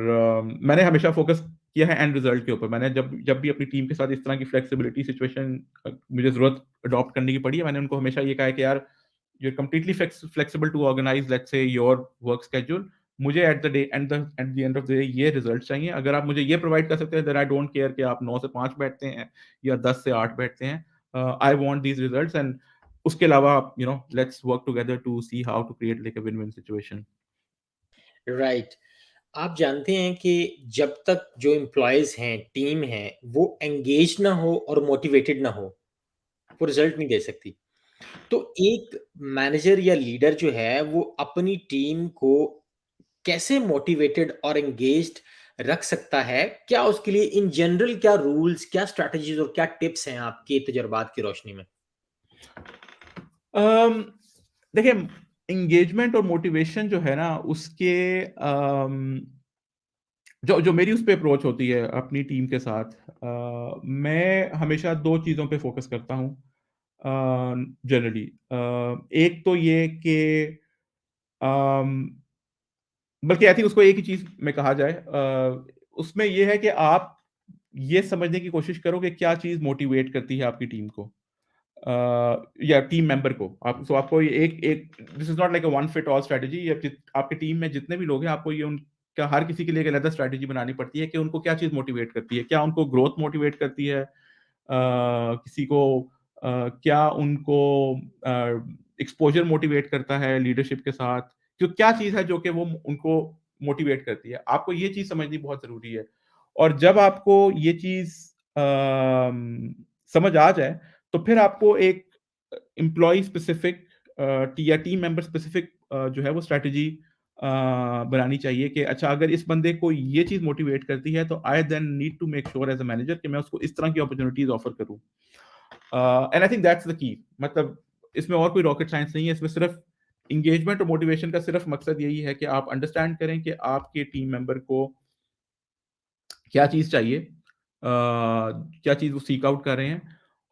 मैंने हमेशा फ़ोकस किया है एंड रिज़ल्ट के ऊपर। मैंने जब जब भी अपनी टीम के साथ इस तरह की फ्लेक्सिबिलिटी सिचुएशन मुझे ज़रूरत अडॉप्ट करने की पड़ी है, मैंने उनको हमेशा ये कहा है कि यार you are completely flexible to organize let's say your work schedule. मुझे at the end of the day ये रिज़ल्ट चाहिए। अगर आप मुझे ये प्रोवाइड कर सकते हैं देन आई डोंट केयर कि आप 9 से 5 बैठते हैं या 10 से 8 बैठते हैं। I want these results and उसके अलावा let's work together to see how to create like a win win situation. Right. आप जानते हैं कि जब तक जो एम्प्लॉइज़ हैं, टीम है, वो एंगेज ना हो और मोटिवेटेड ना हो, वो रिज़ल्ट नहीं दे सकती। तो एक मैनेजर या लीडर जो है, वो अपनी टीम को कैसे मोटिवेटेड और एंगेज्ड रख सकता है? क्या उसके लिए इन जनरल क्या रूल्स, क्या स्ट्रैटेजीज़ और क्या टिप्स हैं आपके तजुर्बात की रोशनी में? अम, देखिए एंगेजमेंट और मोटिवेशन जो है ना उसके जो जो मेरी उस पे अप्रोच होती है अपनी टीम के साथ, मैं हमेशा 2 चीज़ों पे फ़ोकस करता हूँ जनरली। एक तो ये कि अम, बल्कि आई थिंक उसको एक ही चीज़ में कहा जाए, उसमें ये है कि आप ये समझने की कोशिश करो कि क्या चीज़ मोटिवेट करती है आपकी टीम को। या टीम मेंबर को आपको ये एक एक this is not like a one fit all strategy. ये आपकी टीम में जितने भी लोग हैं आपको ये उनका हर किसी के लिए एक अलग स्ट्रेटजी बनानी पड़ती है कि उनको क्या चीज़ मोटिवेट करती है। क्या उनको ग्रोथ मोटिवेट करती है, किसी को क्या उनको एक्सपोजर मोटिवेट करता है लीडरशिप के साथ, जो क्या चीज़ है जो कि वो उनको मोटिवेट करती है। आपको ये चीज़ समझनी बहुत ज़रूरी है। और जब आपको ये चीज़ समझ आ जाए तो फिर आपको एक एम्प्लॉयी स्पेसिफिक या टीम मेंबर स्पेसिफिक जो है वो स्ट्रैटेजी बनानी चाहिए कि अच्छा अगर इस बंदे को ये चीज़ मोटिवेट करती है तो I then need to make sure as a manager कि मैं उसको इस तरह की अपॉर्च्युनिटीज़ ऑफर करूँ। And I think that's the key. मतलब इसमें और कोई रॉकेट साइंस नहीं है, इसमें सिर्फ एंगेजमेंट और मोटिवेशन का सिर्फ मकसद यही है कि आप अंडरस्टैंड करें कि आपके टीम मेंबर को क्या चीज़ चाहिए, क्या चीज़ वो सीक आउट कर रहे हैं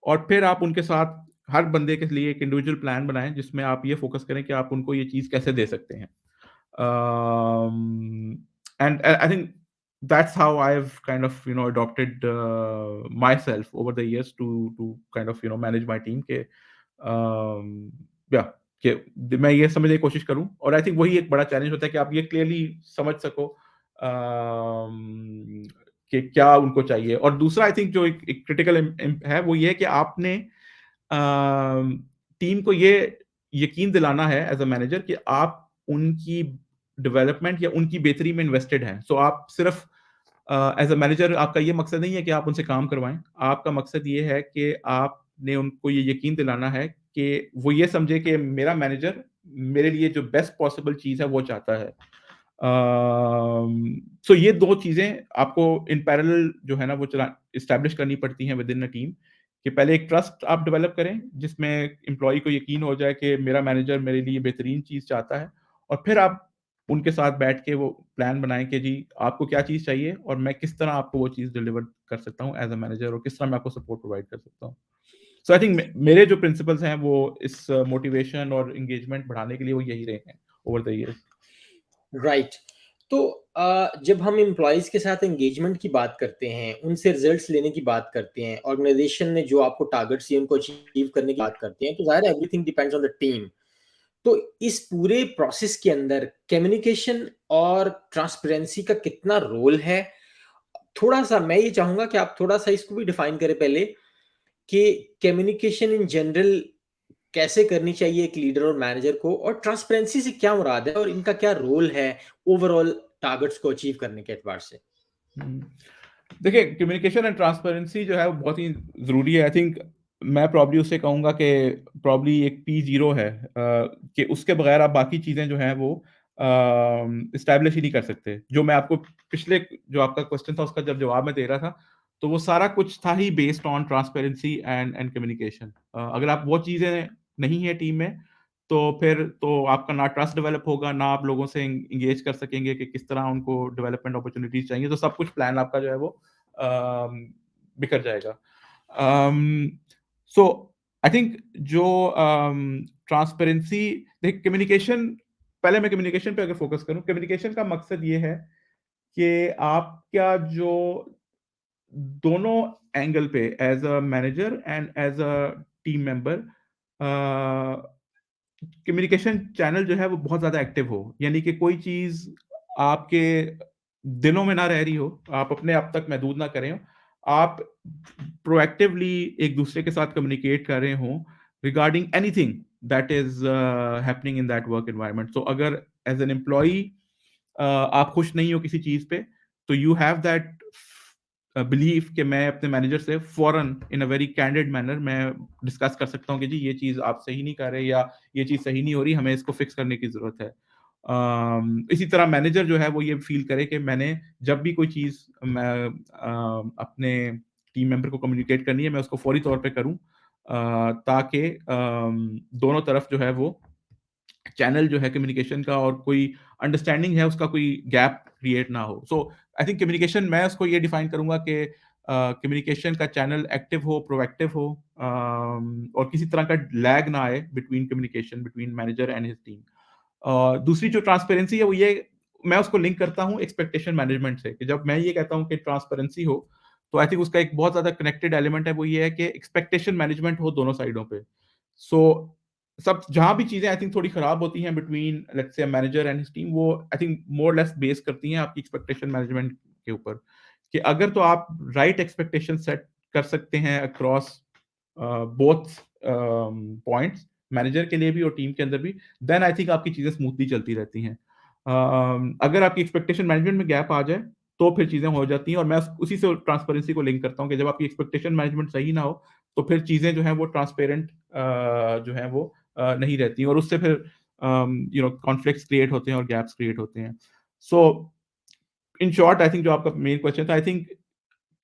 और फिर आप उनके साथ हर बंदे के लिए एक इंडिविजुअल प्लान बनाएँ जिसमें आप ये फ़ोकस करें कि आप उनको ये चीज़ कैसे दे सकते हैं। And I think that's how I've kind of adopted myself over the years to kind of manage my team के या कि मैं ये समझने की कोशिश करूँ और आई थिंक वही एक बड़ा चैलेंज होता है कि आप ये क्लियरली समझ सको कि क्या उनको चाहिए। और दूसरा आई थिंक जो एक क्रिटिकल है वो ये है कि आपने टीम को ये यकीन दिलाना है एज अ मैनेजर कि आप उनकी डेवलपमेंट या उनकी बेहतरी में इन्वेस्टेड हैं। सो आप सिर्फ एज अ मैनेजर आपका ये मकसद नहीं है कि आप उनसे काम करवाएं, आपका मकसद ये है कि आपने उनको ये यकीन दिलाना है कि वो ये समझे कि मेरा मैनेजर मेरे लिए जो बेस्ट पॉसिबल चीज़ है वो चाहता है। सो ये 2 चीज़ें आपको इन पैरेलल जो है ना वो चला एस्टेब्लिश करनी पड़ती हैं विदिन अ टीम कि पहले एक ट्रस्ट आप डेवलप करें जिसमें एम्प्लॉयी को यकीन हो जाए कि मेरा मैनेजर मेरे लिए बेहतरीन चीज़ चाहता है और फिर आप उनके साथ बैठ के वो प्लान बनाएँ कि जी आपको क्या चीज़ चाहिए और मैं किस तरह आपको वो चीज़ डिलीवर कर सकता हूँ एज़ अ मैनेजर और किस तरह मैं आपको सपोर्ट प्रोवाइड कर सकता हूँ। सो आई थिंक मेरे जो प्रिंसिपल्स हैं वो इस मोटिवेशन और एंगेजमेंट बढ़ाने के लिए वो यही रहे हैं ओवर द ईयर्स। राइट। तो जब हम एम्प्लॉइज़ के साथ एंगेजमेंट की बात करते हैं, उनसे रिज़ल्ट्स लेने की बात करते हैं, ऑर्गनाइज़ेशन ने जो आपको टारगेट्स दिए उनको अचीव करने की बात करते हैं, तो ज़ाहिर है everything depends on the team. तो इस पूरे प्रोसेस के अंदर कम्युनिकेशन और ट्रांसपेरेंसी का कितना रोल है? थोड़ा-सा मैं ये चाहूँगा कि आप थोड़ा-सा इसको भी डिफाइन करें पहले कि कम्युनिकेशन इन जनरल कैसे करनी चाहिए एक लीडर और मैनेजर को और ट्रांसपेरेंसी से क्या मुराद है और इनका क्या रोल है ओवरऑल टारगेट्स को अचीव करने के एतबार से? हुँ। देखिए कम्युनिकेशन एंड ट्रांसपेरेंसी जो है वो बहुत ही ज़रूरी है। आई थिंक मैं प्रॉब्ली उससे कहूँगा कि प्रॉब्ली एक P0 है, कि उसके बगैर आप बाकी चीज़ें जो हैं वो एस्टैब्लिश ही नहीं कर सकते। जो मैं आपको पिछले जो आपका क्वेश्चन था उसका जब जवाब मैं दे रहा था, तो वो सारा कुछ था ही based on transparency and communication. अगर आप वो चीज़ें नहीं है टीम में, तो फिर तो आपका ना ट्रस्ट डेवलप होगा, ना आप लोगों से एंगेज कर सकेंगे कि किस तरह उनको डेवलपमेंट अपॉर्च्युनिटीज़ चाहिए, तो सब कुछ प्लान आपका जो है वो बिखर जाएगा। अम, सो आई थिंक जो ट्रांसपेरेंसी, देख कम्युनिकेशन, पहले मैं कम्युनिकेशन पे अगर फोकस करूं, कम्युनिकेशन का मकसद ये है कि आपका जो दोनों एंगल पे as a manager and as a team member communication channel जो है वो बहुत ज़्यादा एक्टिव हो। यानी कि कोई चीज़ आपके दिलों में ना रह रही हो, आप अपने आप तक महदूद ना करें हो, आप प्रोएक्टिवली एक-दूसरे के साथ कम्युनिकेट कर रहे हों regarding anything that is happening in that work environment. So अगर एज़ एन एम्प्लॉयी आप खुश नहीं हो किसी चीज़ पे, तो यू हैव दैट बिलीफ कि मैं अपने मैनेजर से फ़ौरन इन अ वेरी कैंडिड मैनर मैं डिस्कस कर सकता हूँ कि जी ये चीज़ आप सही नहीं कर रहे, या ये चीज़ सही नहीं हो रही, हमें इसको फिक्स करने की ज़रूरत है। इसी तरह मैनेजर जो है वो ये फ़ील करे कि मैंने जब भी कोई चीज़ मैं अपने टीम मेंबर को कम्युनिकेट करनी है, मैं उसको फ़ौरी तौर पे करूँ, ताकि दोनों तरफ जो है वो चैनल जो है कम्युनिकेशन का और कोई अंडरस्टैंडिंग है उसका कोई गैप क्रिएट ना हो। सो आई थिंक कम्युनिकेशन मैं उसको ये डिफाइन करूँगा कि कम्युनिकेशन का चैनल एक्टिव हो, प्रोएक्टिव हो, और किसी तरह का लैग ना आए between communication between manager and his team. दूसरी जो ट्रांसपेरेंसी है वो ये, मैं उसको लिंक करता हूँ एक्सपेक्टेशन मैनेजमेंट से, कि जब मैं ये कहता हूँ कि ट्रांसपेरेंसी हो, तो आई थिंक उसका एक बहुत ज़्यादा कनेक्टेड एलिमेंट है, वो ये है कि एक्सपेक्टेशन मैनेजमेंट हो दोनों साइडों पे। सो सब जहाँ भी चीज़ें आई थिंक थोड़ी खराब होती हैं between let's say manager and his team, वो I think more less base करती हैं आपकी एक्सपेक्टेशन मैनेजमेंट के ऊपर। कि अगर तो आप राइट एक्सपेक्टेशन सेट कर सकते हैं अक्रॉस बोथ पॉइंट्स, मैनेजर के लिए भी और टीम के अंदर भी, देन आई थिंक आपकी चीज़ें स्मूथली चलती रहती हैं। अगर आपकी एक्सपेक्टेशन मैनेजमेंट में गैप आ जाए, तो फिर चीज़ें हो जाती हैं, और मैं उसी से ट्रांसपेरेंसी को लिंक करता हूँ कि जब आपकी एक्सपेक्टेशन मैनेजमेंट सही ना हो, तो फिर चीज़ें जो हैं वो ट्रांसपेरेंट जो हैं वो नहीं रहती, और उससे फिर कॉन्फ्लिक्ट्स क्रिएट होते हैं और गैप्स क्रिएट होते हैं। सो इन शॉर्ट आई थिंक जो आपका मेन क्वेश्चन था, आई थिंक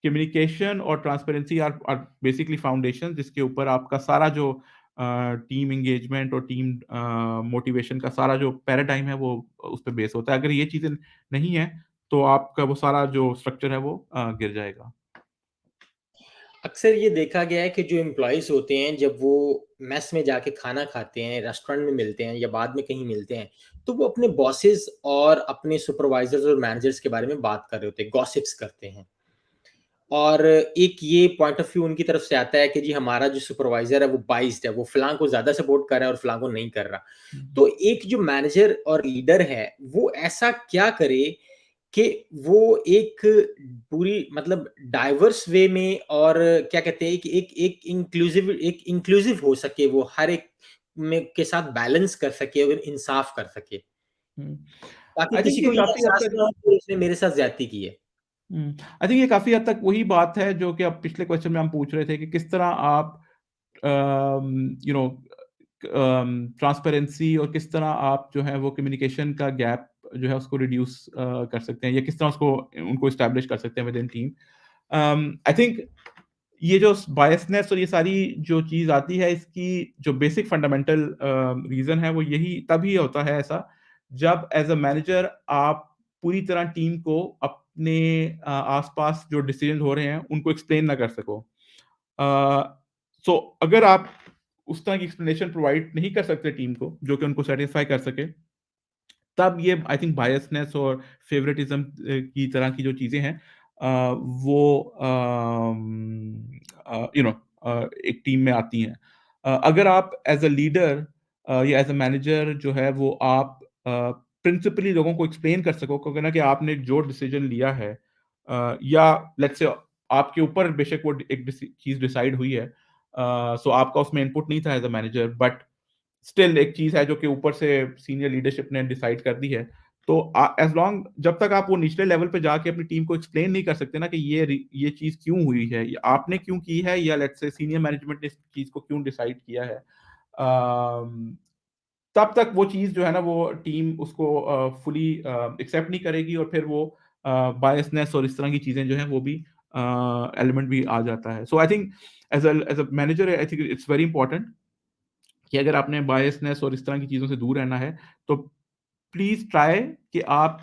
कम्युनिकेशन और transparency are are basically foundation, जिसके ऊपर आपका सारा जो टीम एंगेजमेंट और टीम मोटिवेशन का सारा जो पैराडाइम है वो उस पे बेस होता है। अगर ये चीज़ें नहीं है, तो आपका वो सारा जो स्ट्रक्चर है वो गिर जाएगा। अक्सर ये देखा गया है कि जो एम्प्लॉइज़ होते हैं, जब वो मेस में जाके खाना खाते हैं, रेस्टोरेंट में मिलते हैं या बाद में कहीं मिलते हैं, तो वो अपने बॉसेस और अपने सुपरवाइज़र्स और मैनेजर्स के बारे में बात कर रहे होते हैं, गॉसिप्स करते हैं। और एक ये पॉइंट ऑफ व्यू उनकी तरफ से आता है कि जी हमारा जो सुपरवाइज़र है वो बाइस्ड है, वो फलाँ को ज़्यादा सपोर्ट कर रहा है और फलाँ को नहीं कर रहा। हुँ। तो एक जो मैनेजर और लीडर है, वो ऐसा क्या करे कि वो एक पूरी मतलब डाइवर्स वे में और क्या कहते हैं कि एक इंक्लूसिव हो सके, वो हर एक में के साथ बैलेंस कर सके और इंसाफ कर सके, हुँ। ताकि आई किसी थिंक ये को ये काफ़ी हद एहसास तक ना हो कि उसने मेरे साथ ज़्यादती की है। आई थिंक ये काफ़ी हद तक वही बात है जो कि अब पिछले क्वेश्चन में हम पूछ रहे थे कि किस तरह आप यू नो ट्रांसपेरेंसी और किस तरह आप जो है वो कम्युनिकेशन का गैप जो है उसको रिड्यूस कर सकते हैं, या किस तरह उसको उनको एस्टैब्लिश कर सकते हैं with in team. I think ये जो बायसनेस और ये सारी जो चीज़ आती है, इसकी जो बेसिक फंडामेंटल रीज़न है वो यही तभी होता है ऐसा, जब एज़ अ मैनेजर आप पूरी तरह टीम को अपने आस-पास जो डिसीजन हो रहे हैं उनको एक्सप्लेन ना कर सको। अ, सो अगर आप उस तरह की एक्सप्लेनेशन प्रोवाइड नहीं कर सकते टीम को, जो कि उनको सैटिस्फाई कर सके, तब ये आई थिंक बायसनेस और फेवरेटिज्म की तरह की जो चीज़ें हैं, वो एक टीम में आती हैं। अगर आप एज़ अ लीडर या एज़ अ मैनेजर जो है वो आप प्रिंसिपली लोगों को एक्सप्लेन कर सको क्योंकि ना कि आपने जो डिसीजन लिया है, या लेट्स से आपके ऊपर बेशक वो एक चीज़ डिसाइड हुई है, सो आपका उसमें इनपुट नहीं था as a manager, but still एक चीज़ है जो कि ऊपर से सीनियर लीडरशिप ने डिसाइड कर दी है। तो एज़ लॉन्ग जब तक आप वो निचले लेवल पे जाके अपनी टीम को एक्सप्लेन नहीं कर सकते ना कि ये चीज़ क्यों हुई है, या आपने क्यों की है, या लेट्स से सीनियर मैनेजमेंट ने इस चीज़ को क्यों डिसाइड किया है। तब तक वो चीज़ जो है ना, वो टीम उसको फुली एक्सेप्ट नहीं करेगी, और फिर वो बायसनेस और इस तरह की चीज़ें जो हैं वो भी एलिमेंट भी आ जाता है। So I think as a manager I think it's very important कि अगर आपने बायसनेस और इस तरह की चीज़ों से दूर रहना है, तो प्लीज़ ट्राई कि आप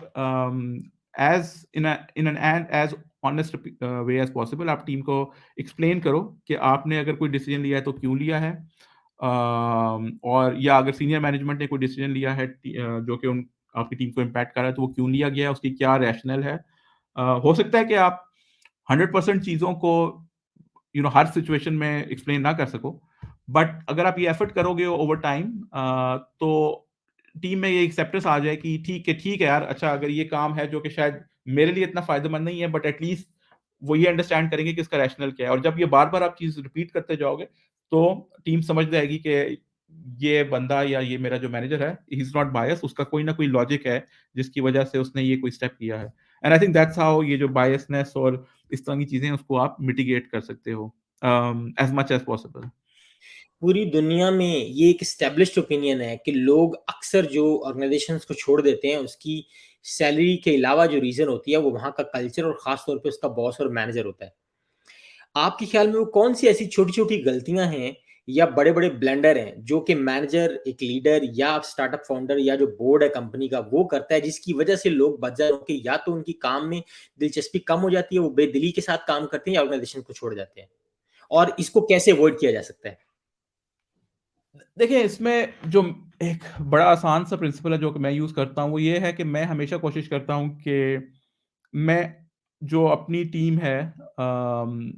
as in an and as honest way as possible आप टीम को एक्सप्लेन करो कि आपने अगर कोई डिसीज़न लिया है तो क्यों लिया है। और या अगर सीनियर मैनेजमेंट ने कोई डिसीज़न लिया है जो कि उन आपकी टीम को इम्पैक्ट कर रहा है, तो वो क्यों लिया गया है, उसकी क्या रैशनल है। हो सकता है कि आप 100% चीज़ों को हर सिचुएशन में एक्सप्लेन ना कर सको, बट अगर आप ये एफर्ट करोगे ओवर टाइम, तो टीम में ये एक्सेप्टेंस आ जाए कि ठीक है यार, अच्छा अगर ये काम है जो कि शायद मेरे लिए इतना फ़ायदेमंद नहीं है, बट एट लीस्ट वो ये अंडरस्टैंड करेंगे कि इसका रैशनल क्या है, और जब ये बार-बार आप चीज़ रिपीट करते जाओगे, तो टीम समझ जाएगी कि ये बंदा या ये मेरा जो मैनेजर है, ही इज़ नॉट बायस, उसका कोई ना कोई लॉजिक है, जिसकी वजह से उसने ये कोई स्टेप किया है। And I think that's how ये जो बायसनेस और इस तरह की चीज़ें हैं, उसको आप मिटिगेट कर सकते हो एज़ मच एज़ पॉसिबल। पूरी दुनिया में ये एक एस्टेब्लिश्ड ओपिनियन है कि लोग अक्सर जो ऑर्गेनाइजेशंस को छोड़ देते हैं, उसकी सैलरी के अलावा जो रीज़न होती है, वो वहाँ का कल्चर और ख़ास तौर पे उसका बॉस और मैनेजर होता है। आपके ख़्याल में वो कौन-सी ऐसी छोटी-छोटी गलतियाँ हैं या बड़े-बड़े ब्लंडर हैं, जो कि मैनेजर, एक लीडर या स्टार्टअप फाउंडर या जो बोर्ड है कंपनी का, वो करता है, जिसकी वजह से लोग बदतर होके या तो उनकी काम में दिलचस्पी कम हो जाती है, वो बेदिली के साथ काम करते हैं या ऑर्गेनाइजेशन को छोड़ जाते हैं? और इसको कैसे अवॉइड किया जा सकता है? देखिए, इसमें जो एक बड़ा आसान सा प्रिंसिपल है जो कि मैं यूज़ करता हूँ, वो ये है कि मैं हमेशा कोशिश करता हूँ कि मैं जो अपनी टीम है, अम,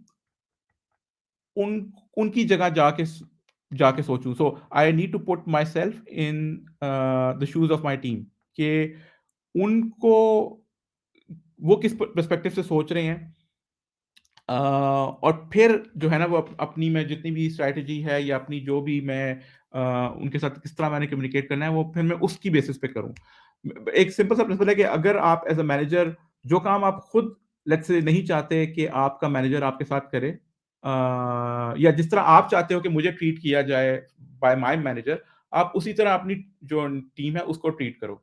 उन उनकी जगह जाके सोचूँ। So I need to put myself in the shoes of my team, कि उनको वो किस पर्सपेक्टिव से सोच रहे हैं। और फिर जो है ना, वो अपनी मैं जितनी भी स्ट्रैटेजी है या अपनी जो भी मैं उनके साथ किस तरह मैंने कम्युनिकेट करना है, वो फिर मैं उसकी बेसिस पे करूँ। एक सिंपल सा प्रिंसिपल है कि अगर आप एज़ अ मैनेजर जो काम आप खुद लेट्स से नहीं चाहते कि आपका मैनेजर आपके साथ करे, या जिस तरह आप चाहते हो कि मुझे ट्रीट किया जाए बाय माय मैनेजर, आप उसी तरह अपनी जो टीम है उसको ट्रीट करो।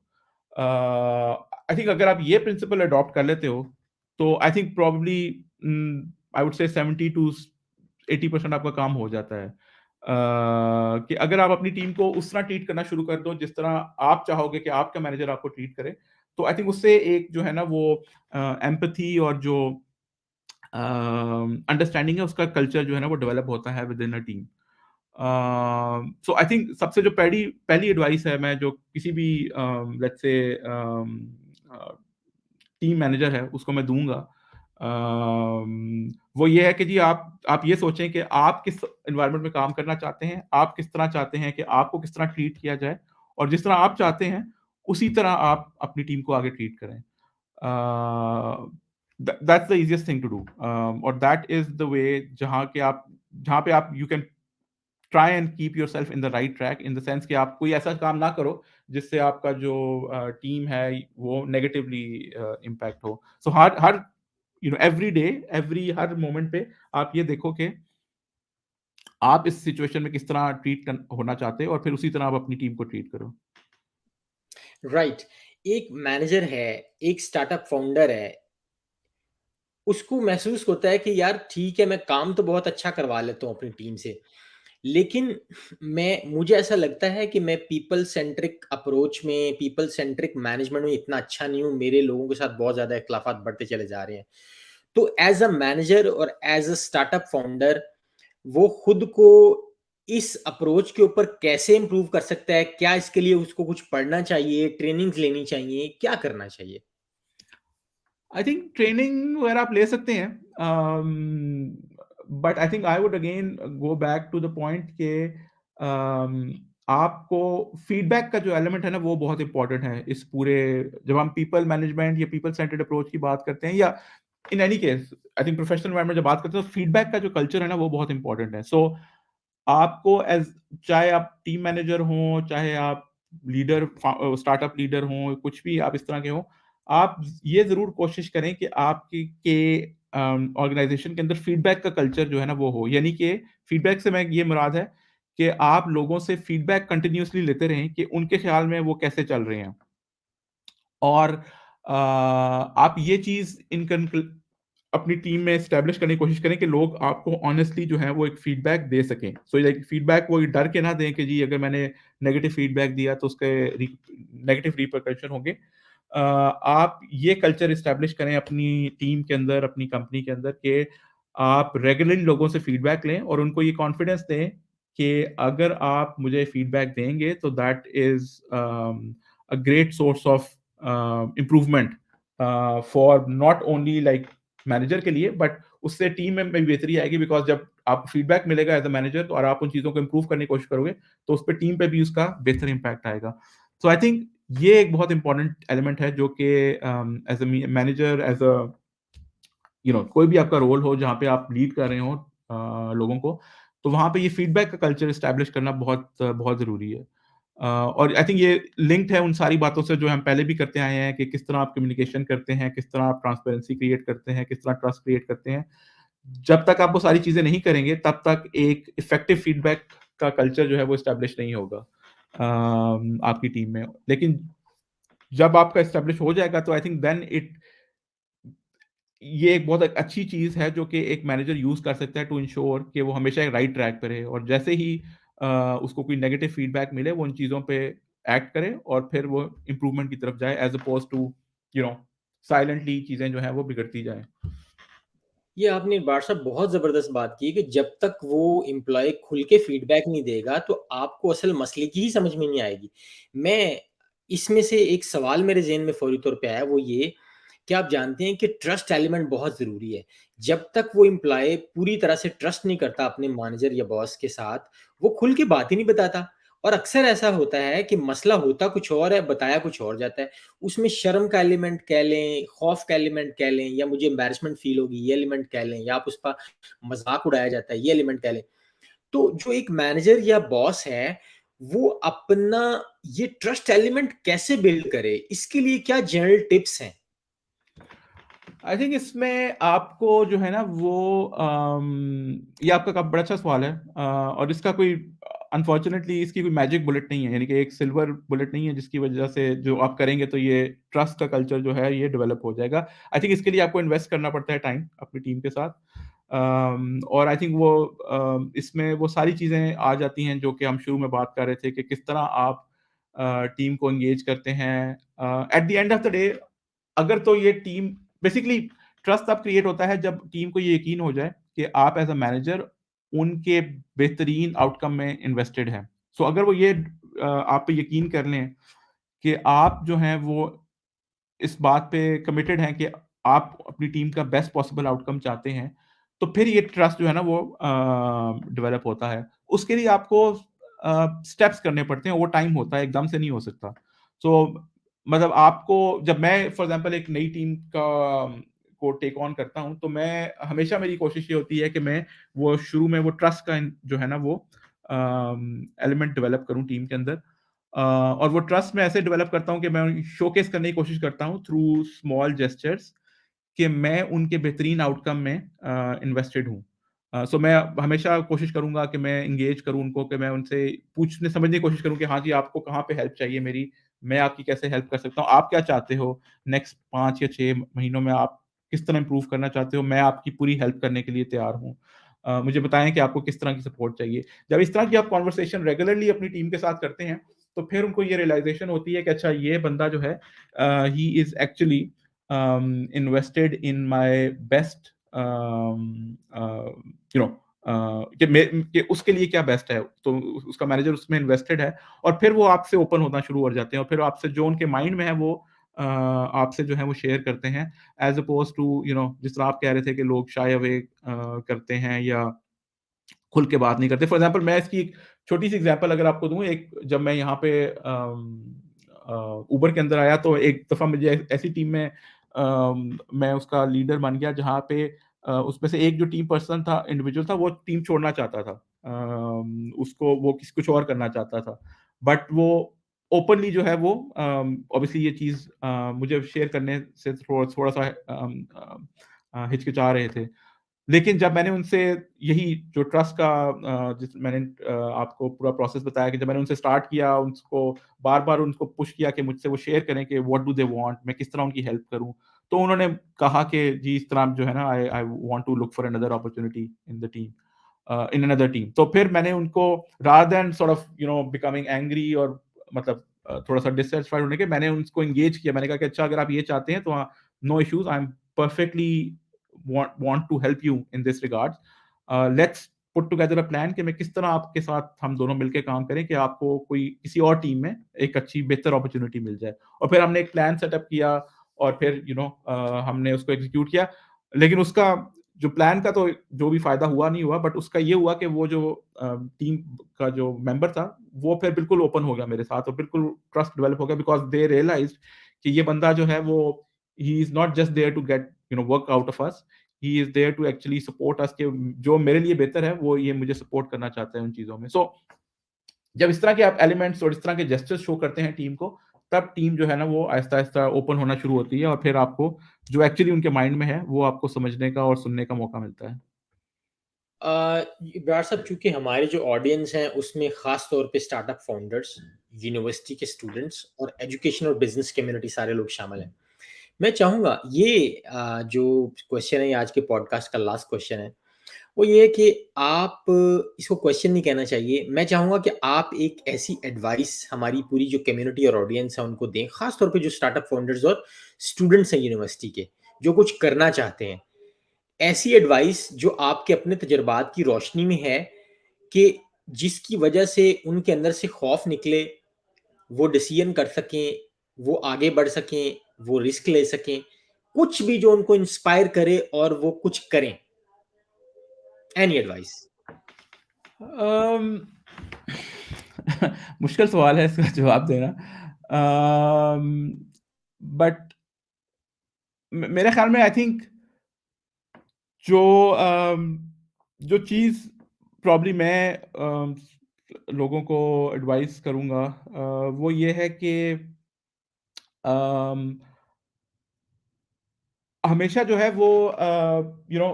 आई थिंक अगर आप ये प्रिंसिपल अडॉप्ट कर लेते हो, तो I think probably I would say 70 to 80% आपका काम हो जाता है। कि अगर आप अपनी टीम को उस तरह ट्रीट करना शुरू कर दो जिस तरह आप चाहोगे कि आपका मैनेजर आपको ट्रीट करे, तो आई थिंक उससे एक जो है ना वो एम्पैथी और जो अंडरस्टैंडिंग है, उसका कल्चर जो है ना वो डेवलप होता है with in a team. So I think सबसे जो पहली पहली एडवाइस है, मैं जो किसी भी लेट्स से टीम मैनेजर है उसको मैं दूँगा, वो ये है कि जी आप ये सोचें कि आप किस एनवायरनमेंट में काम करना चाहते हैं, आप किस तरह चाहते हैं कि आपको किस तरह ट्रीट किया जाए, और जिस तरह आप चाहते हैं, उसी तरह आप अपनी टीम को आगे ट्रीट करें। That's the easiest thing to do, और दैट इज़ द वे जहाँ पे आप you can try and keep yourself in the right track, in the sense कि आप कोई ऐसा काम ना करो जिससे आपका जो टीम है वो नेगेटिवली इम्पैक्ट हो। सो हर हर एवरी डे, एवरी हर मोमेंट पे आप ये देखो कि आप इस सिचुएशन में किस तरह ट्रीट होना चाहते हो, और फिर उसी तरह आप अपनी टीम को ट्रीट करो। राइट। एक मैनेजर है, एक स्टार्टअप फाउंडर है, उसको महसूस होता है कि यार ठीक है, मैं काम तो बहुत अच्छा करवा लेता हूँ अपनी टीम से, लेकिन मुझे ऐसा लगता है कि मैं पीपल सेंट्रिक अप्रोच में, पीपल सेंट्रिक मैनेजमेंट में इतना अच्छा नहीं हूँ, मेरे लोगों के साथ बहुत ज़्यादा इख्लाफ़ात बढ़ते चले जा रहे हैं। तो एज़ अ मैनेजर और एज़ अ स्टार्टअप फाउंडर, वो खुद को इस अप्रोच के ऊपर कैसे इम्प्रूव कर सकता है? क्या इसके लिए उसको कुछ पढ़ना चाहिए, ट्रेनिंग्स लेनी चाहिए, क्या करना चाहिए? आई थिंक ट्रेनिंग वगैरह आप ले सकते हैं, but I think I would again go back to the point के अम, आपको फीडबैक का जो एलिमेंट है ना, वो बहुत इंपॉर्टेंट है इस पूरे, जब हम पीपल मैनेजमेंट या पीपल सेंटर्ड अप्रोच की बात करते हैं, या in any case I think professional environment जब बात करते हैं, तो फीडबैक का जो कल्चर है ना वो बहुत इंपॉर्टेंट है। सो आपको एज चाहे आप टीम मैनेजर हो, चाहे आप लीडर स्टार्टअप लीडर हों, कुछ भी आप इस तरह के हों, आप ये ज़रूर कोशिश करें कि आपकी के ऑर्गेनाइज़ेशन के अंदर फीडबैक का कल्चर जो है ना वो हो। यानी कि फीडबैक से मैं ये मुराद है कि आप लोगों से फीडबैक कंटिन्यूअसली लेते रहें कि उनके ख़्याल में वो कैसे चल रहे हैं। और आप ये चीज़ इन कंक्ल अपनी टीम में एस्टेब्लिश करने की कोशिश करें कि लोग आपको ऑनेस्टली जो है वो एक फीडबैक दे सकें। सो लाइक फीडबैक वो डर के ना दें कि जी अगर मैंने नेगेटिव फीडबैक दिया तो उसके नेगेटिव रिपरकशन होंगे। आप ये कल्चर एस्टेब्लिश करें अपनी टीम के अंदर, अपनी कंपनी के अंदर कि आप रेगुलरली लोगों से फीडबैक लें और उनको ये कॉन्फिडेंस दें कि अगर आप मुझे फीडबैक देंगे तो that is a great source of improvement for not only like manager के लिए बट उससे टीम में भी बेहतरी आएगी बिकॉज़ जब आपको फीडबैक मिलेगा एज़ अ मैनेजर और आप उन चीज़ों को इम्प्रूव करने की कोशिश करोगे, तो उसपे टीम पे भी उसका बेहतर इम्पैक्ट आएगा। सो आई थिंक ये एक बहुत इंपॉर्टेंट एलिमेंट है जो कि as a manager as a कोई भी आपका रोल हो जहाँ पे आप लीड कर रहे हो लोगों को, तो वहाँ पे ये फीडबैक का कल्चर एस्टेब्लिश करना बहुत बहुत ज़रूरी है। और आई थिंक ये लिंक्ड है उन सारी बातों से जो हम पहले भी करते आए हैं कि किस तरह आप कम्युनिकेशन करते हैं, किस तरह आप ट्रांसपेरेंसी क्रिएट करते हैं, किस तरह ट्रस्ट क्रिएट करते हैं। जब तक आप वो सारी चीज़ें नहीं करेंगे, तब तक एक इफेक्टिव फीडबैक का कल्चर जो है वो एस्टेब्लिश नहीं होगा आपकी टीम में। लेकिन जब आपका एस्टेब्लिश हो जाएगा तो आई थिंक देन इट ये एक बहुत एक अच्छी चीज़ है जो कि एक मैनेजर यूज़ कर सकता है टू इंश्योर कि वो हमेशा एक राइट ट्रैक पे रहे और जैसे ही अ, उसको कोई नेगेटिव फीडबैक मिले, वो उन चीज़ों पे एक्ट करे और फिर वो इम्प्रूवमेंट की तरफ जाए as opposed to you know silently चीज़ें जो हैं वो बिगड़ती जाएँ। ये आपने बादशाह साहब बहुत ज़बरदस्त बात की कि जब तक वो एम्प्लॉयी खुल के फीडबैक नहीं देगा, तो आपको असल मसले की ही समझ में नहीं आएगी। मैं इसमें से एक सवाल मेरे ज़हन में फ़ौरी तौर पे आया, वो ये कि आप जानते हैं कि ट्रस्ट एलिमेंट बहुत ज़रूरी है। जब तक वो एम्प्लॉयी पूरी तरह से ट्रस्ट नहीं करता अपने मैनेजर या बॉस के साथ, वो खुल के बात ही नहीं बताता और अक्सर ऐसा होता है कि मसला होता कुछ और है, बताया कुछ और जाता है। उसमें शर्म का एलिमेंट कह लें, खौफ का एलिमेंट कह लें या मुझे एम्बैरेसमेंट फ़ील होगी ये एलिमेंट कह लें या आप उस पर मज़ाक उड़ाया जाता है ये एलिमेंट कह लें। तो जो एक मैनेजर या बॉस है, वो अपना ये ट्रस्ट एलिमेंट कैसे बिल्ड करे? इसके लिए क्या जनरल टिप्स हैं? आई थिंक इसमें आपको जो है ना वो ये आपका बड़ा अच्छा सवाल है और इसका कोई अनफॉर्चुनेटली इसकी कोई मैजिक बुलेट नहीं है यानी कि एक सिल्वर बुलेट नहीं है जिसकी वजह से जो आप करेंगे तो ये ट्रस्ट का कल्चर जो है ये डेवलप हो जाएगा। आई थिंक इसके लिए आपको इन्वेस्ट करना पड़ता है टाइम अपनी टीम के साथ और आई थिंक वो इसमें वो सारी चीज़ें आ जाती हैं जो कि हम शुरू में बात कर रहे थे कि किस तरह आप टीम को एंगेज करते हैं। Eight the end of the day अगर तो ये टीम बेसिकली ट्रस्ट तब क्रिएट होता है जब टीम को ये यकीन हो जाए कि आप एज़ अ मैनेजर उनके बेहतरीन आउटकम में इन्वेस्टेड हैं। सो अगर वो ये आप पे यकीन कर लें कि आप जो हैं वो इस बात पे कमिटेड हैं कि आप अपनी टीम का बेस्ट पॉसिबल आउटकम चाहते हैं, तो फिर ये ट्रस्ट जो है ना वो डेवलप होता है। उसके लिए आपको स्टेप्स करने पड़ते हैं, वो टाइम होता है, एकदम से नहीं हो सकता। सो मतलब आपको जब मैं फॉर एग्ज़ाम्पल एक नई टीम को टेक ऑन करता हूँ, तो मैं हमेशा मेरी कोशिश ये होती है कि मैं वो शुरू में वो ट्रस्ट का जो है ना वो एलिमेंट डेवलप करूँ टीम के अंदर। और वो ट्रस्ट मैं ऐसे डेवलप करता हूँ कि मैं शोकेस करने की कोशिश करता हूँ थ्रू स्मॉल जेस्चर्स कि मैं उनके बेहतरीन आउटकम में इन्वेस्टेड हूँ। सो मैं हमेशा कोशिश करूँगा कि मैं एंगेज करूँ उनको कि मैं उनसे पूछने समझने की कोशिश करूँ कि हाँ जी, आपको कहाँ पे हेल्प चाहिए मेरी? मैं आपकी कैसे हेल्प कर सकता हूँ? आप क्या चाहते हो? नेक्स्ट 5 या 6 महीनों में आप किस तरह इम्प्रूव करना चाहते हो? मैं आपकी पूरी हेल्प करने के लिए तैयार हूँ। मुझे बताएँ कि आपको किस तरह की सपोर्ट चाहिए? जब इस तरह की आप कन्वर्सेशन रेगुलरली अपनी टीम के साथ करते हैं, तो फिर उनको ये रियलाइज़ेशन होती है कि अच्छा ये बंदा जो है he is actually invested in my best you know कि उसके लिए क्या बेस्ट है तो उसका मैनेजर उसमें इन्वेस्टेड है और फिर वो आपसे ओपन होना शुरू हो जाते हैं और फिर आपसे जो उनके माइंड में है वो आपसे जो है वो शेयर करते हैं एज अपोज टू जिस तरह आप कह रहे थे कि लोग शाय अवे करते हैं या खुल के बात नहीं करते। फॉर एग्ज़ाम्पल मैं इसकी एक छोटी-सी एग्ज़ाम्पल अगर आपको दूँ, एक जब मैं यहाँ पे उबर के अंदर आया तो एक दफ़ा मुझे ऐसी टीम में मैं उसका लीडर बन गया जहाँ पे उसमें से एक जो टीम पर्सन था, इंडिविजुअल था, वो टीम छोड़ना चाहता था। उसको वो किसी कुछ और करना चाहता था। बट वो ओपनली जो है वो ऑब्वियसली ये चीज़ मुझे शेयर करने से थोड़ा-सा हिचकिचा रहे थे। लेकिन जब मैंने उनसे यही जो ट्रस्ट का मैंने आपको पूरा प्रोसेस बताया कि जब मैंने उनसे स्टार्ट किया, उनको बार-बार उनको पुश किया कि मुझसे वो शेयर करें कि व्हाट डू दे वांट, मैं किस तरह उनकी हेल्प करूँ। तो उन्होंने कहा कि जी इस तरह जो है ना I I want to look for another opportunity in the team in another team. तो फिर मैंने उनको rather than sort of becoming angry और मतलब थोड़ा-सा डिससैटिस्फाइड होने के मैंने उनको एंगेज किया। मैंने कहा कि अच्छा अगर आप ये चाहते हैं तो no issues I am perfectly want to help you in this regards. Let's put together a plan कि मैं किस तरह आपके साथ हम दोनों मिलके काम करें कि आपको कोई किसी और टीम में एक अच्छी बेहतर अपॉर्च्युनिटी मिल जाए। और फिर हमने एक प्लान सेटअप किया और फिर हमने उसको एग्ज़ीक्यूट किया। लेकिन उसका जो प्लान का तो जो भी फ़ायदा हुआ नहीं हुआ बट उसका ये हुआ कि वो जो टीम का जो मेंबर था, वो फिर बिल्कुल ओपन हो गया मेरे साथ और बिल्कुल ट्रस्ट डेवलप हो गया बिकॉज़ दे रियलाइज़्ड कि ये बंदा जो है वो he is not just there to get work out of us. He is there to actually support us कि जो मेरे लिए बेहतर है, वो ये मुझे सपोर्ट करना चाहता है उन चीज़ों में। जब इस तरह के आप एलिमेंट्स और इस तरह के जेस्चर्स शो करते हैं टीम को, तब टीम जो है ना वो आहिस्ता-आहिस्ता ओपन होना शुरू होती है और फिर आपको जो एक्चुअली उनके माइंड में है, वो आपको समझने का और सुनने का मौका मिलता है। इब्रार साहब, चूँकि हमारे जो ऑडियंस हैं उसमें ख़ास तौर पे स्टार्टअप फाउंडर्स, यूनिवर्सिटी के स्टूडेंट्स और एजुकेशन और बिज़नेस कम्युनिटी सारे लोग शामिल हैं। मैं चाहूँगा ये जो क्वेश्चन है, ये आज के पॉडकास्ट का लास्ट क्वेश्चन है, वो ये है कि आप इसको क्वेश्चन नहीं कहना चाहिए। मैं चाहूँगा कि आप एक ऐसी एडवाइस हमारी पूरी जो कम्युनिटी और ऑडियंस है उनको दें, ख़ास तौर पे जो स्टार्टअप फाउंडर्स और स्टूडेंट्स हैं यूनिवर्सिटी के, जो कुछ करना चाहते हैं। ऐसी एडवाइस जो आपके अपने तजुर्बात की रोशनी में है कि जिसकी वजह से उनके अंदर से खौफ निकले, वो डिसीजन कर सकें, वो आगे बढ़ सकें, वो रिस्क ले सकें, कुछ भी जो उनको इंस्पायर करे और वो कुछ करें। Any advice? अम, मुश्किल सवाल है इसका जवाब देना। अम, बट मेरे ख़्याल में आई थिंक जो जो चीज़ प्रॉब्ली मैं लोगों को एडवाइस करूँगा वो ये है कि अम, हमेशा जो है वो यू नो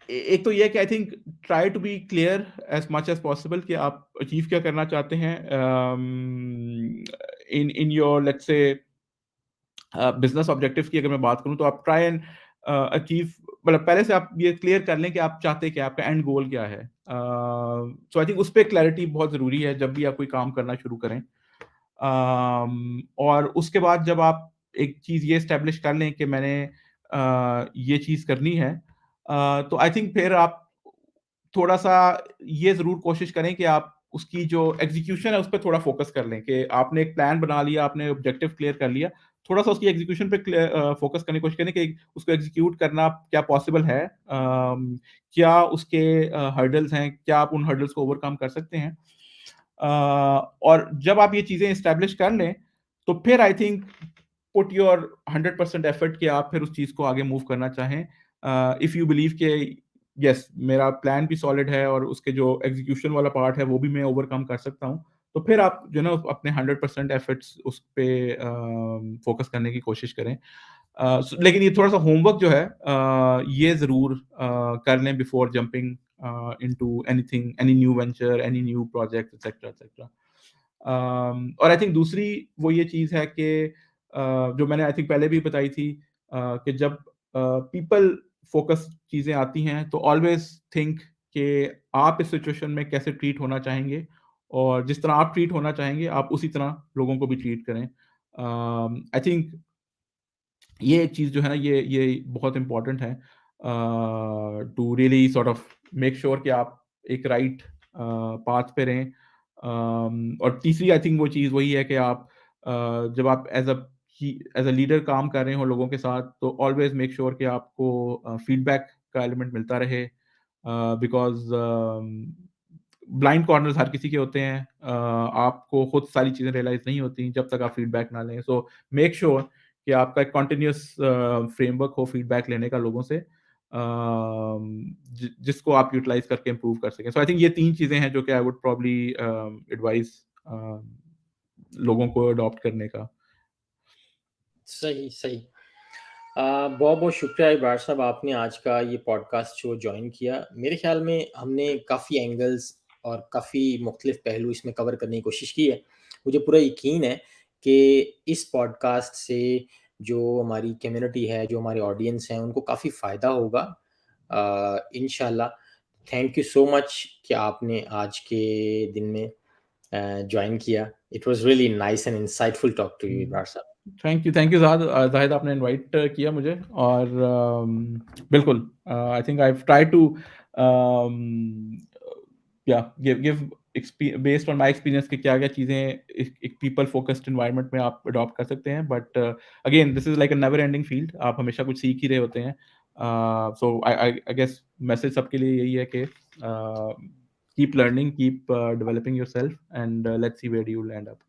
एक तो ये है कि I think try to be clear as much as possible कि आप अचीव क्या करना चाहते हैं in in your let's say business objectives की अगर मैं बात करूँ तो आप ट्राई एंड अचीव मतलब पहले से आप ये क्लियर कर लें कि आप चाहते क्या हैं, आपका एंड गोल क्या है। सो आई थिंक उस पे क्लैरिटी बहुत ज़रूरी है जब भी आप कोई काम करना शुरू करें। और उसके बाद जब आप एक चीज़ ये एस्टेब्लिश कर लें कि मैंने ये चीज़ करनी है तो आई थिंक फिर आप थोड़ा-सा ये ज़रूर कोशिश करें कि आप उसकी जो एग्ज़ीक्यूशन है, उस पे थोड़ा फ़ोकस कर लें कि आपने एक प्लान बना लिया, आपने ऑब्जेक्टिव क्लियर कर लिया, थोड़ा-सा उसकी एग्ज़ीक्यूशन पे फ़ोकस करने की कोशिश करें कि उसको एग्ज़ीक्यूट करना क्या पॉसिबल है? क्या उसके हर्डल्स हैं? क्या आप उन हर्डल्स को ओवरकम कर सकते हैं? और जब आप ये चीज़ें एस्टेब्लिश कर लें, तो फिर I think put your 100% effort कि आप फिर उस चीज़ को आगे मूव करना चाहें। इफ यू बिलीव कि येस मेरा प्लान भी सॉलिड है और उसके जो एग्ज़ीक्यूशन वाला पार्ट है वो भी मैं ओवरकम कर सकता हूँ। तो फिर आप जो है ना अपने 100% एफर्ट्स उस पे फ़ोकस करने की कोशिश करें। लेकिन ये थोड़ा-सा होमवर्क जो है ये ज़रूर कर लें before jumping into anything, any new venture, any new project, etcetera, etcetera. और आई थिंक दूसरी वो ये चीज़ है कि जो मैंने आई थिंक पहले भी बताई थी कि जब पीपल फ़ोकस चीज़ें आती हैं, तो ऑलवेज़ थिंक कि आप इस सिचुएशन में कैसे ट्रीट होना चाहेंगे और जिस तरह आप ट्रीट होना चाहेंगे, आप उसी तरह लोगों को भी ट्रीट करें। आई थिंक ये एक चीज़ जो है ना ये बहुत इम्पोर्टेंट है to really sort of make sure कि आप एक राइट पाथ पे रहें। और तीसरी आई थिंक वो चीज़ वही है कि आप जब आप एज़ अ लीडर काम कर रहे हो लोगों के साथ तो ऑलवेज़ मेक श्योर कि आपको फीडबैक का एलिमेंट मिलता रहे बिकॉज़ ब्लाइंड कॉर्नर्स हर किसी के होते हैं। आपको खुद सारी चीज़ें रियलाइज़ नहीं होती जब तक आप फीडबैक ना लें। सो मेक श्योर कि आपका एक कंटिन्यूअस फ्रेमवर्क हो फीडबैक लेने का लोगों से जिसको आप यूटिलाइज़ करके इम्प्रूव कर सकें। सो आई थिंक ये 3 चीज़ें हैं जो कि आई वुड प्रोबब्ली एडवाइज़ लोगों को अडॉप्ट करने का। सही, सही। बहुत-बहुत शुक्रिया इब्रार साहब, आपने आज का ये पॉडकास्ट शो जॉइन किया। मेरे ख़्याल में हमने काफ़ी एंगल्स और काफ़ी मुख़्तलिफ़ पहलू इसमें कवर करने की कोशिश की है। मुझे पूरा यकीन है कि इस पॉडकास्ट से जो हमारी कम्युनिटी है, जो हमारे ऑडियंस हैं, उनको काफ़ी फ़ायदा होगा। इंशाल्लाह। थैंक यू सो मच कि आपने आज के दिन में जॉइन किया। It was really nice and insightful talk to you Ibrar साहब। थैंक यू ज़ाहिद, आपने इनवाइट किया मुझे और बिल्कुल I think I have tried to um, या give based on my experience कि क्या-क्या चीज़ें एक पीपल फोकस्ड एनवायरनमेंट में आप अडॉप्ट कर सकते हैं। But again this is like a never ending field, आप हमेशा कुछ सीख ही रहे होते हैं। सो आई गेस मैसेज सबके लिए यही है कि keep learning, keep developing yourself and let's see where you will end up.